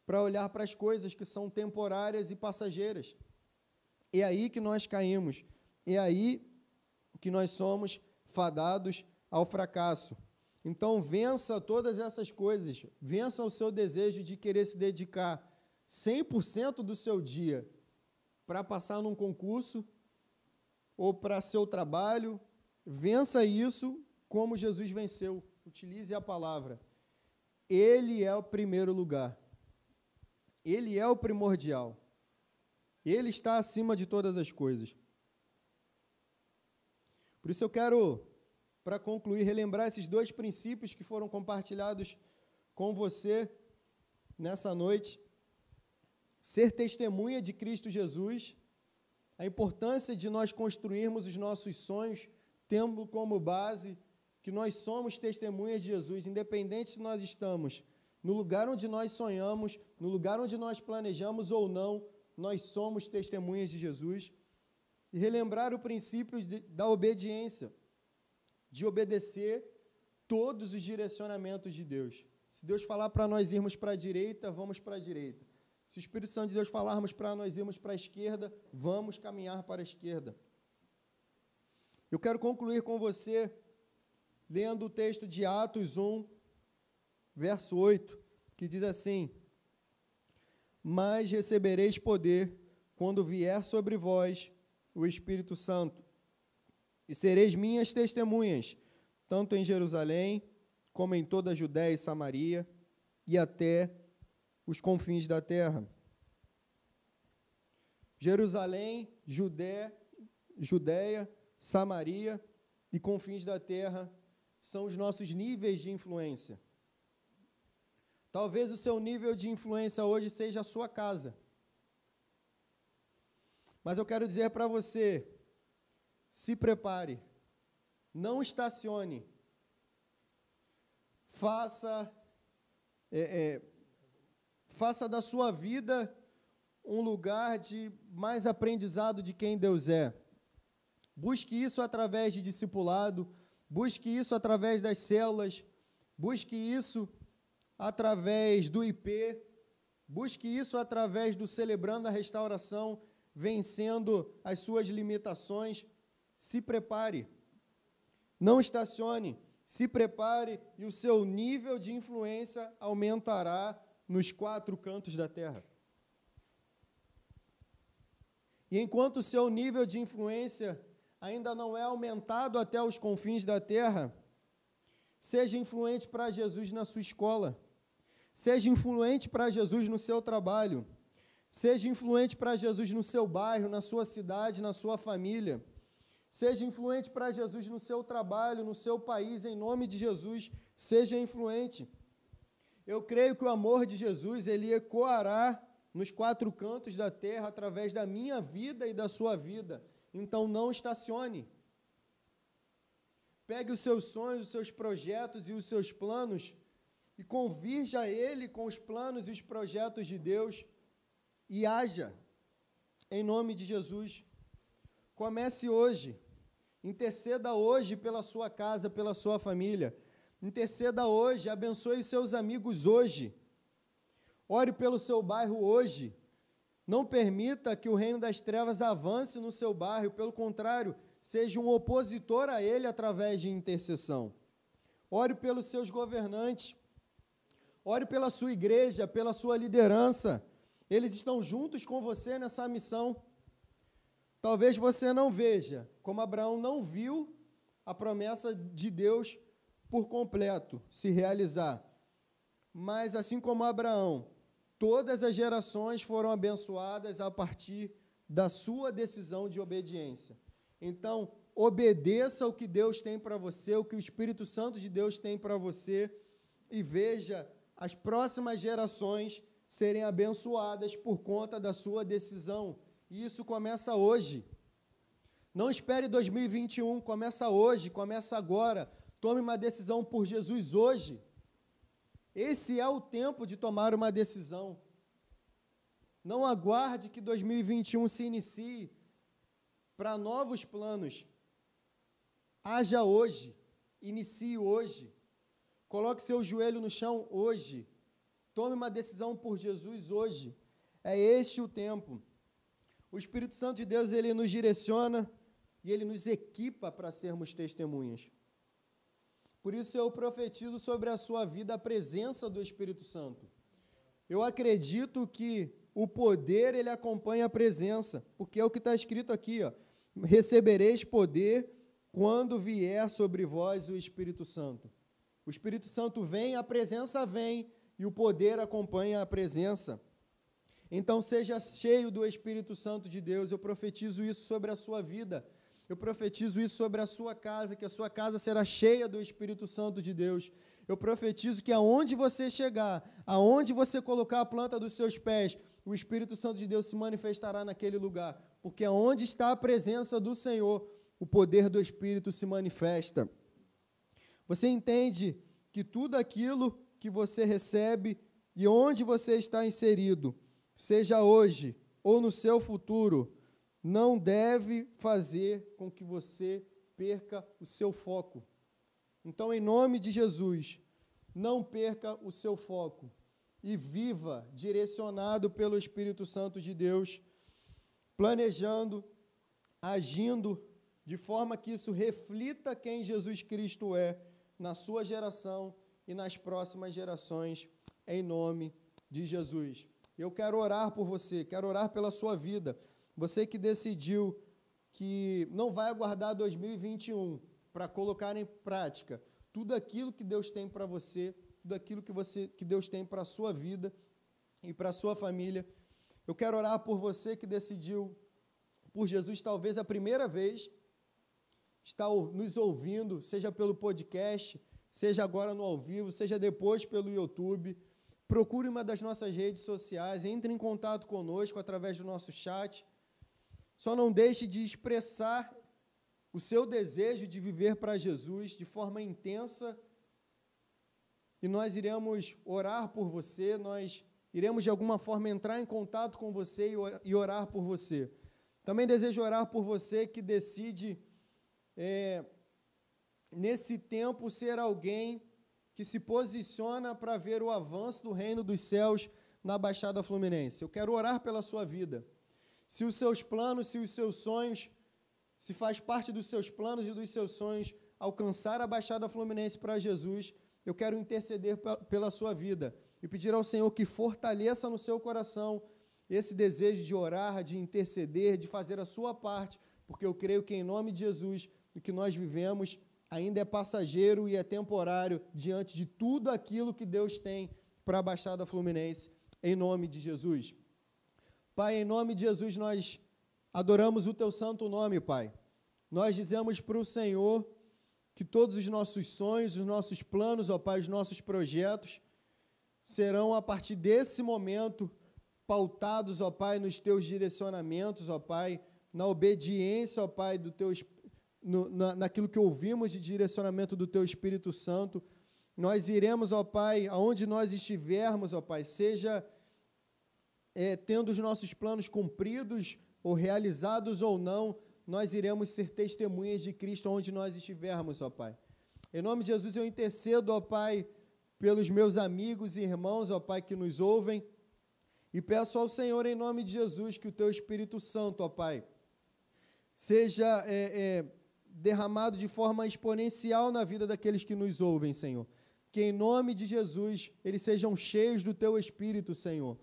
para olhar para as coisas que são temporárias e passageiras. É aí que nós caímos. É aí que nós somos fadados ao fracasso. Então, vença todas essas coisas. Vença o seu desejo de querer se dedicar 100% do seu dia para passar num concurso ou para seu trabalho. Vença isso como Jesus venceu. Utilize a palavra. Ele é o primeiro lugar. Ele é o primordial. Ele está acima de todas as coisas. Por isso eu quero, para concluir, relembrar esses 2 princípios que foram compartilhados com você nessa noite. Ser testemunha de Cristo Jesus, a importância de nós construirmos os nossos sonhos, tendo como base que nós somos testemunhas de Jesus, independente se nós estamos no lugar onde nós sonhamos, no lugar onde nós planejamos ou não, nós somos testemunhas de Jesus. E relembrar o princípio da obediência, de obedecer todos os direcionamentos de Deus. Se Deus falar para nós irmos para a direita, vamos para a direita. Se o Espírito Santo de Deus falarmos para nós irmos para a esquerda, vamos caminhar para a esquerda. Eu quero concluir com você lendo o texto de Atos 1, verso 8, que diz assim: mas recebereis poder quando vier sobre vós o Espírito Santo, e sereis minhas testemunhas, tanto em Jerusalém, como em toda a Judéia e Samaria, e até os confins da terra. Jerusalém, Judéia, Samaria e confins da terra são os nossos níveis de influência. Talvez o seu nível de influência hoje seja a sua casa. Mas eu quero dizer para você, se prepare, não estacione, faça da sua vida um lugar de mais aprendizado de quem Deus é. Busque isso através de discipulado, busque isso através das células, busque isso através do IP, busque isso através do Celebrando a Restauração, vencendo as suas limitações. Se prepare, não estacione, se prepare e o seu nível de influência aumentará nos 4 cantos da terra. E enquanto o seu nível de influência ainda não é aumentado até os confins da terra, seja influente para Jesus na sua escola, seja influente para Jesus no seu trabalho, seja influente para Jesus no seu bairro, na sua cidade, na sua família, seja influente para Jesus no seu trabalho, no seu país, em nome de Jesus, seja influente. Eu creio que o amor de Jesus, ele ecoará nos 4 cantos da terra através da minha vida e da sua vida. Então, não estacione. Pegue os seus sonhos, os seus projetos e os seus planos e convirja ele com os planos e os projetos de Deus e haja em nome de Jesus. Comece hoje, interceda hoje pela sua casa, pela sua família, interceda hoje, abençoe os seus amigos hoje, ore pelo seu bairro hoje, não permita que o reino das trevas avance no seu bairro, pelo contrário, seja um opositor a ele através de intercessão. Ore pelos seus governantes, ore pela sua igreja, pela sua liderança, eles estão juntos com você nessa missão. Talvez você não veja, como Abraão não viu a promessa de Deus por completo se realizar, mas assim como Abraão, todas as gerações foram abençoadas a partir da sua decisão de obediência. Então, obedeça o que Deus tem para você, o que o Espírito Santo de Deus tem para você, e veja as próximas gerações serem abençoadas por conta da sua decisão. E isso começa hoje. Não espere 2021, começa hoje, começa agora. Tome uma decisão por Jesus hoje. Esse é o tempo de tomar uma decisão. Não aguarde que 2021 se inicie para novos planos. Haja hoje, inicie hoje. Coloque seu joelho no chão hoje. Tome uma decisão por Jesus hoje. É este o tempo. O Espírito Santo de Deus, ele nos direciona e ele nos equipa para sermos testemunhas. Por isso eu profetizo sobre a sua vida a presença do Espírito Santo. Eu acredito que o poder, ele acompanha a presença, porque é o que está escrito aqui, ó. Recebereis poder quando vier sobre vós o Espírito Santo. O Espírito Santo vem, a presença vem, e o poder acompanha a presença. Então, seja cheio do Espírito Santo de Deus. Eu profetizo isso sobre a sua vida. Eu profetizo isso sobre a sua casa, que a sua casa será cheia do Espírito Santo de Deus. Eu profetizo que aonde você chegar, aonde você colocar a planta dos seus pés, o Espírito Santo de Deus se manifestará naquele lugar. Porque aonde está a presença do Senhor, o poder do Espírito se manifesta. Você entende que tudo aquilo que você recebe e onde você está inserido, seja hoje ou no seu futuro, não deve fazer com que você perca o seu foco. Então, em nome de Jesus, não perca o seu foco e viva direcionado pelo Espírito Santo de Deus, planejando, agindo de forma que isso reflita quem Jesus Cristo é na sua geração e nas próximas gerações, em nome de Jesus. Eu quero orar por você, quero orar pela sua vida. Você que decidiu que não vai aguardar 2021 para colocar em prática tudo aquilo que Deus tem para você, tudo aquilo que Deus tem para a sua vida e para a sua família. Eu quero orar por você que decidiu por Jesus, talvez a primeira vez, está nos ouvindo, seja pelo podcast, seja agora no ao vivo, seja depois pelo YouTube. Procure uma das nossas redes sociais, entre em contato conosco através do nosso chat. Só não deixe de expressar o seu desejo de viver para Jesus de forma intensa, e nós iremos orar por você, nós iremos de alguma forma entrar em contato com você e orar por você. Também desejo orar por você que decide, nesse tempo, ser alguém que se posiciona para ver o avanço do reino dos céus na Baixada Fluminense. Eu quero orar pela sua vida. Se os seus planos, se os seus sonhos, se faz parte dos seus planos e dos seus sonhos alcançar a Baixada Fluminense para Jesus, eu quero interceder pela sua vida e pedir ao Senhor que fortaleça no seu coração esse desejo de orar, de interceder, de fazer a sua parte, porque eu creio que em nome de Jesus, o que nós vivemos ainda é passageiro e é temporário diante de tudo aquilo que Deus tem para a Baixada Fluminense, em nome de Jesus. Pai, em nome de Jesus, nós adoramos o Teu santo nome, Pai. Nós dizemos para o Senhor que todos os nossos sonhos, os nossos planos, ó Pai, os nossos projetos, serão, a partir desse momento, pautados, ó Pai, nos Teus direcionamentos, ó Pai, na obediência, ó Pai, do Teu naquilo que ouvimos de direcionamento do Teu Espírito Santo. Nós iremos, ó Pai, aonde nós estivermos, ó Pai, seja tendo os nossos planos cumpridos ou realizados ou não, nós iremos ser testemunhas de Cristo onde nós estivermos, ó Pai. Em nome de Jesus, eu intercedo, ó Pai, pelos meus amigos e irmãos, ó Pai, que nos ouvem, e peço ao Senhor, em nome de Jesus, que o Teu Espírito Santo, ó Pai, seja derramado de forma exponencial na vida daqueles que nos ouvem, Senhor. Que em nome de Jesus, eles sejam cheios do Teu Espírito, Senhor.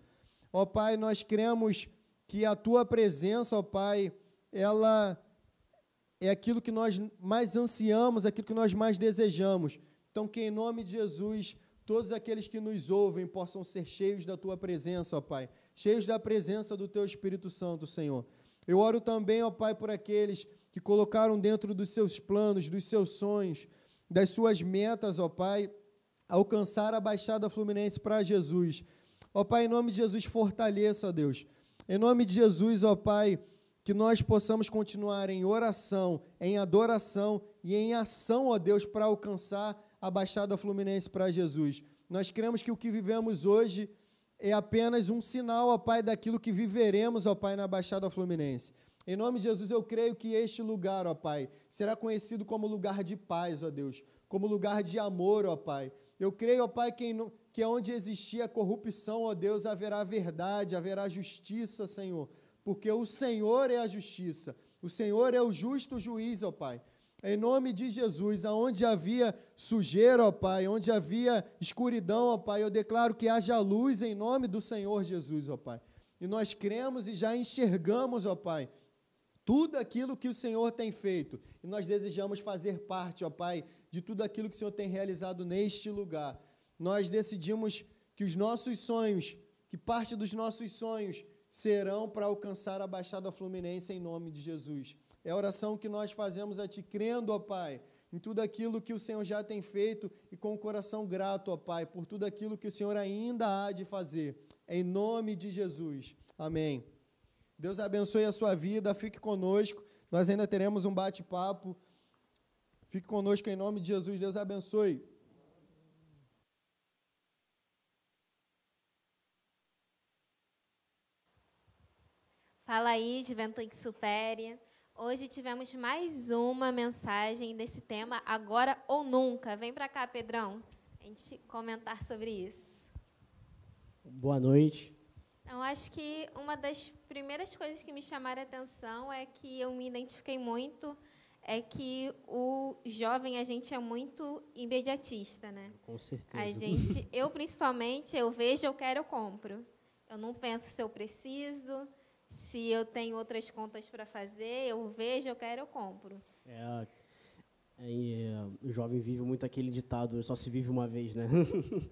Ó Pai, nós cremos que a Tua presença, ó Pai, ela é aquilo que nós mais ansiamos, aquilo que nós mais desejamos. Então, que em nome de Jesus, todos aqueles que nos ouvem possam ser cheios da Tua presença, ó Pai, cheios da presença do Teu Espírito Santo, Senhor. Eu oro também, ó Pai, por aqueles que colocaram dentro dos seus planos, dos seus sonhos, das suas metas, ó Pai, alcançar a Baixada Fluminense para Jesus. Ó Pai, em nome de Jesus, fortaleça, ó Deus. Em nome de Jesus, ó Pai, que nós possamos continuar em oração, em adoração e em ação, ó Deus, para alcançar a Baixada Fluminense para Jesus. Nós cremos que o que vivemos hoje é apenas um sinal, ó Pai, daquilo que viveremos, ó Pai, na Baixada Fluminense. Em nome de Jesus, eu creio que este lugar, ó Pai, será conhecido como lugar de paz, ó Deus, como lugar de amor, ó Pai. Eu creio, ó Pai, que onde existia corrupção, ó Deus, haverá verdade, haverá justiça, Senhor, porque o Senhor é a justiça, o Senhor é o justo juiz, ó Pai. Em nome de Jesus, aonde havia sujeira, ó Pai, onde havia escuridão, ó Pai, eu declaro que haja luz em nome do Senhor Jesus, ó Pai. E nós cremos e já enxergamos, ó Pai, tudo aquilo que o Senhor tem feito, e nós desejamos fazer parte, ó Pai, de tudo aquilo que o Senhor tem realizado neste lugar. Nós decidimos que os nossos sonhos, que parte dos nossos sonhos, serão para alcançar a Baixada Fluminense em nome de Jesus. É a oração que nós fazemos a Ti, crendo, ó Pai, em tudo aquilo que o Senhor já tem feito e com o coração grato, ó Pai, por tudo aquilo que o Senhor ainda há de fazer. Em nome de Jesus. Amém. Deus abençoe a sua vida, fique conosco, nós ainda teremos um bate-papo, fique conosco em nome de Jesus, Deus abençoe.
Fala aí, Juventude Supere. Hoje tivemos mais uma mensagem desse tema, agora ou nunca. Vem para cá, Pedrão, a gente comentar sobre isso.
Boa noite.
Eu acho que uma das primeiras coisas que me chamaram a atenção é que eu me identifiquei muito, é que o jovem, a gente é muito imediatista, né?
Com certeza.
Eu principalmente, eu vejo, eu quero, eu compro. Eu não penso se eu preciso, se eu tenho outras contas para fazer, eu vejo, eu quero, eu compro.
O jovem vive muito aquele ditado, só se vive uma vez, né?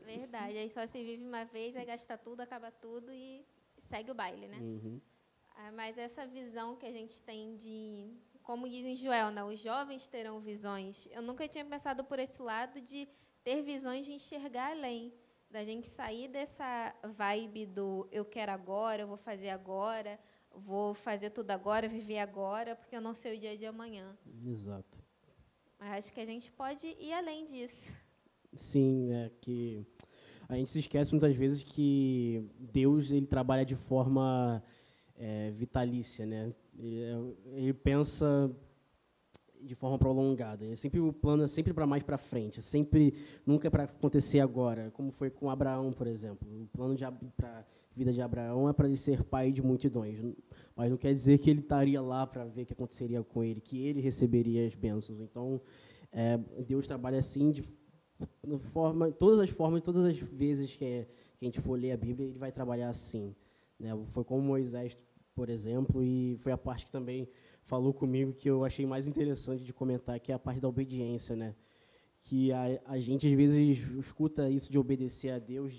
Verdade, aí só se vive uma vez, aí gasta tudo, acaba tudo e segue o baile, né?
Uhum.
Mas essa visão que a gente tem de, como diz em Joel, né, os jovens terão visões. Eu nunca tinha pensado por esse lado de ter visões de enxergar além, da gente sair dessa vibe do eu quero agora, eu vou fazer tudo agora, viver agora, porque eu não sei o dia de amanhã.
Exato.
Mas acho que a gente pode ir além disso.
Sim, que a gente se esquece muitas vezes que Deus ele trabalha de forma vitalícia, né? Ele pensa de forma prolongada. O plano é sempre para mais para frente, nunca é para acontecer agora, como foi com Abraão, por exemplo. O plano para a vida de Abraão é para ele ser pai de multidões, mas não quer dizer que ele estaria lá para ver o que aconteceria com ele, que ele receberia as bênçãos. Então, Deus trabalha assim todas as vezes que a gente for ler a Bíblia, ele vai trabalhar assim, né? Foi com Moisés, por exemplo, e foi a parte que também falou comigo que eu achei mais interessante de comentar, que é a parte da obediência, né? Que a gente, às vezes, escuta isso de obedecer a Deus,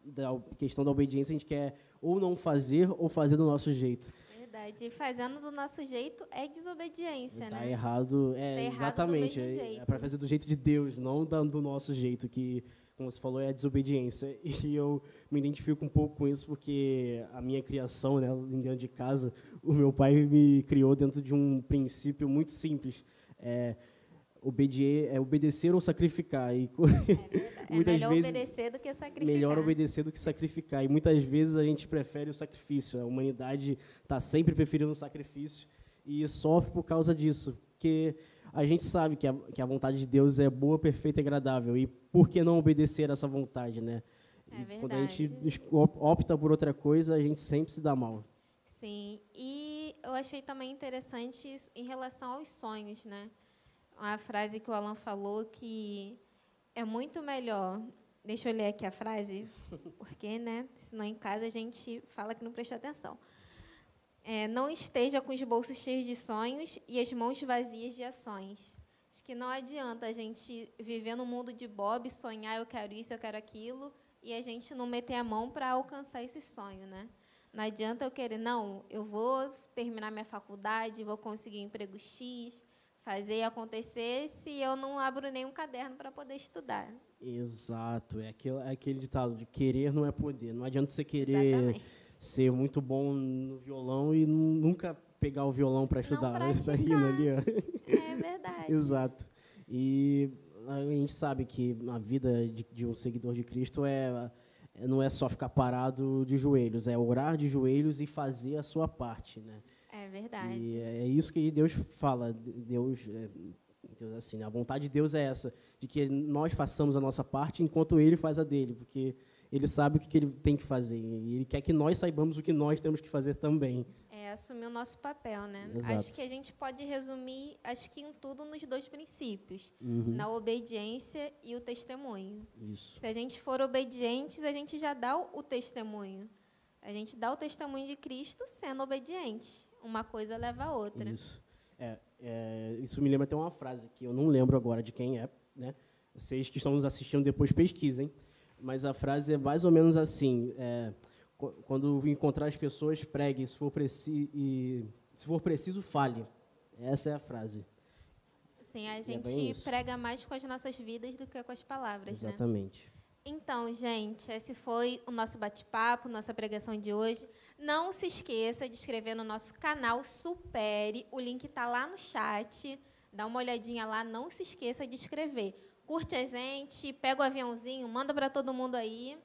da questão da obediência, a gente quer ou não fazer ou fazer do nosso jeito.
Verdade. E fazendo do nosso jeito é desobediência,
Tá
né?
errado,
tá errado
exatamente.
Do mesmo jeito.
É para fazer do jeito de Deus, não do nosso jeito, que, como você falou, é a desobediência. E eu me identifico um pouco com isso, porque a minha criação, né, dentro de casa, o meu pai me criou dentro de um princípio muito simples. Obedecer ou sacrificar. E
melhor obedecer do que sacrificar.
Melhor obedecer do que sacrificar. E muitas vezes a gente prefere o sacrifício. A humanidade está sempre preferindo o sacrifício e sofre por causa disso. Porque a gente sabe que a vontade de Deus é boa, perfeita e agradável. E por que não obedecer a essa vontade, né? Quando a gente opta por outra coisa, a gente sempre se dá mal.
Sim. E eu achei também interessante isso em relação aos sonhos, né? Uma frase que o Alan falou que é muito melhor. Deixa eu ler aqui a frase, porque, né? Senão em casa a gente fala que não prestou atenção. Não esteja com os bolsos cheios de sonhos e as mãos vazias de ações. Acho que não adianta a gente viver no mundo de Bob, sonhar eu quero isso, eu quero aquilo, e a gente não meter a mão para alcançar esse sonho, né? Não adianta eu querer, não, eu vou terminar minha faculdade, vou conseguir um emprego X, fazer acontecer, se eu não abro nenhum caderno para poder estudar.
Exato. É aquele ditado de querer não é poder. Não adianta você querer ser muito bom no violão e nunca pegar o violão para estudar.
Não
rindo ali, ó.
É verdade.
Exato. E a gente sabe que a vida de um seguidor de Cristo não é só ficar parado de joelhos, é orar de joelhos e fazer a sua parte, né?
É verdade.
E é isso que Deus fala. Deus assim, a vontade de Deus é essa, de que nós façamos a nossa parte enquanto Ele faz a dele, porque Ele sabe o que Ele tem que fazer e Ele quer que nós saibamos o que nós temos que fazer também.
Assumir o nosso papel, né?
Exato.
Acho que a gente pode resumir, acho que em tudo, nos 2 princípios,
Uhum.
na obediência e o testemunho.
Isso.
Se a gente for obedientes, a gente já dá o testemunho. A gente dá o testemunho de Cristo sendo obediente. Uma coisa leva a outra.
Isso. Isso me lembra até uma frase que eu não lembro agora de quem é, né? Vocês que estão nos assistindo depois pesquisem, mas a frase é mais ou menos assim: quando encontrar as pessoas, pregue, se for preciso, fale. Essa é a frase.
Sim, a gente prega mais com as nossas vidas do que com as palavras,
exatamente.
Né? Então, gente, esse foi o nosso bate-papo, nossa pregação de hoje. Não se esqueça de inscrever no nosso canal Supere. O link está lá no chat. Dá uma olhadinha lá, não se esqueça de inscrever. Curte a gente, pega o aviãozinho, manda para todo mundo aí.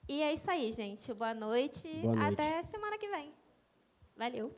E é isso aí, gente. Boa noite.
Boa noite.
Até semana que vem. Valeu.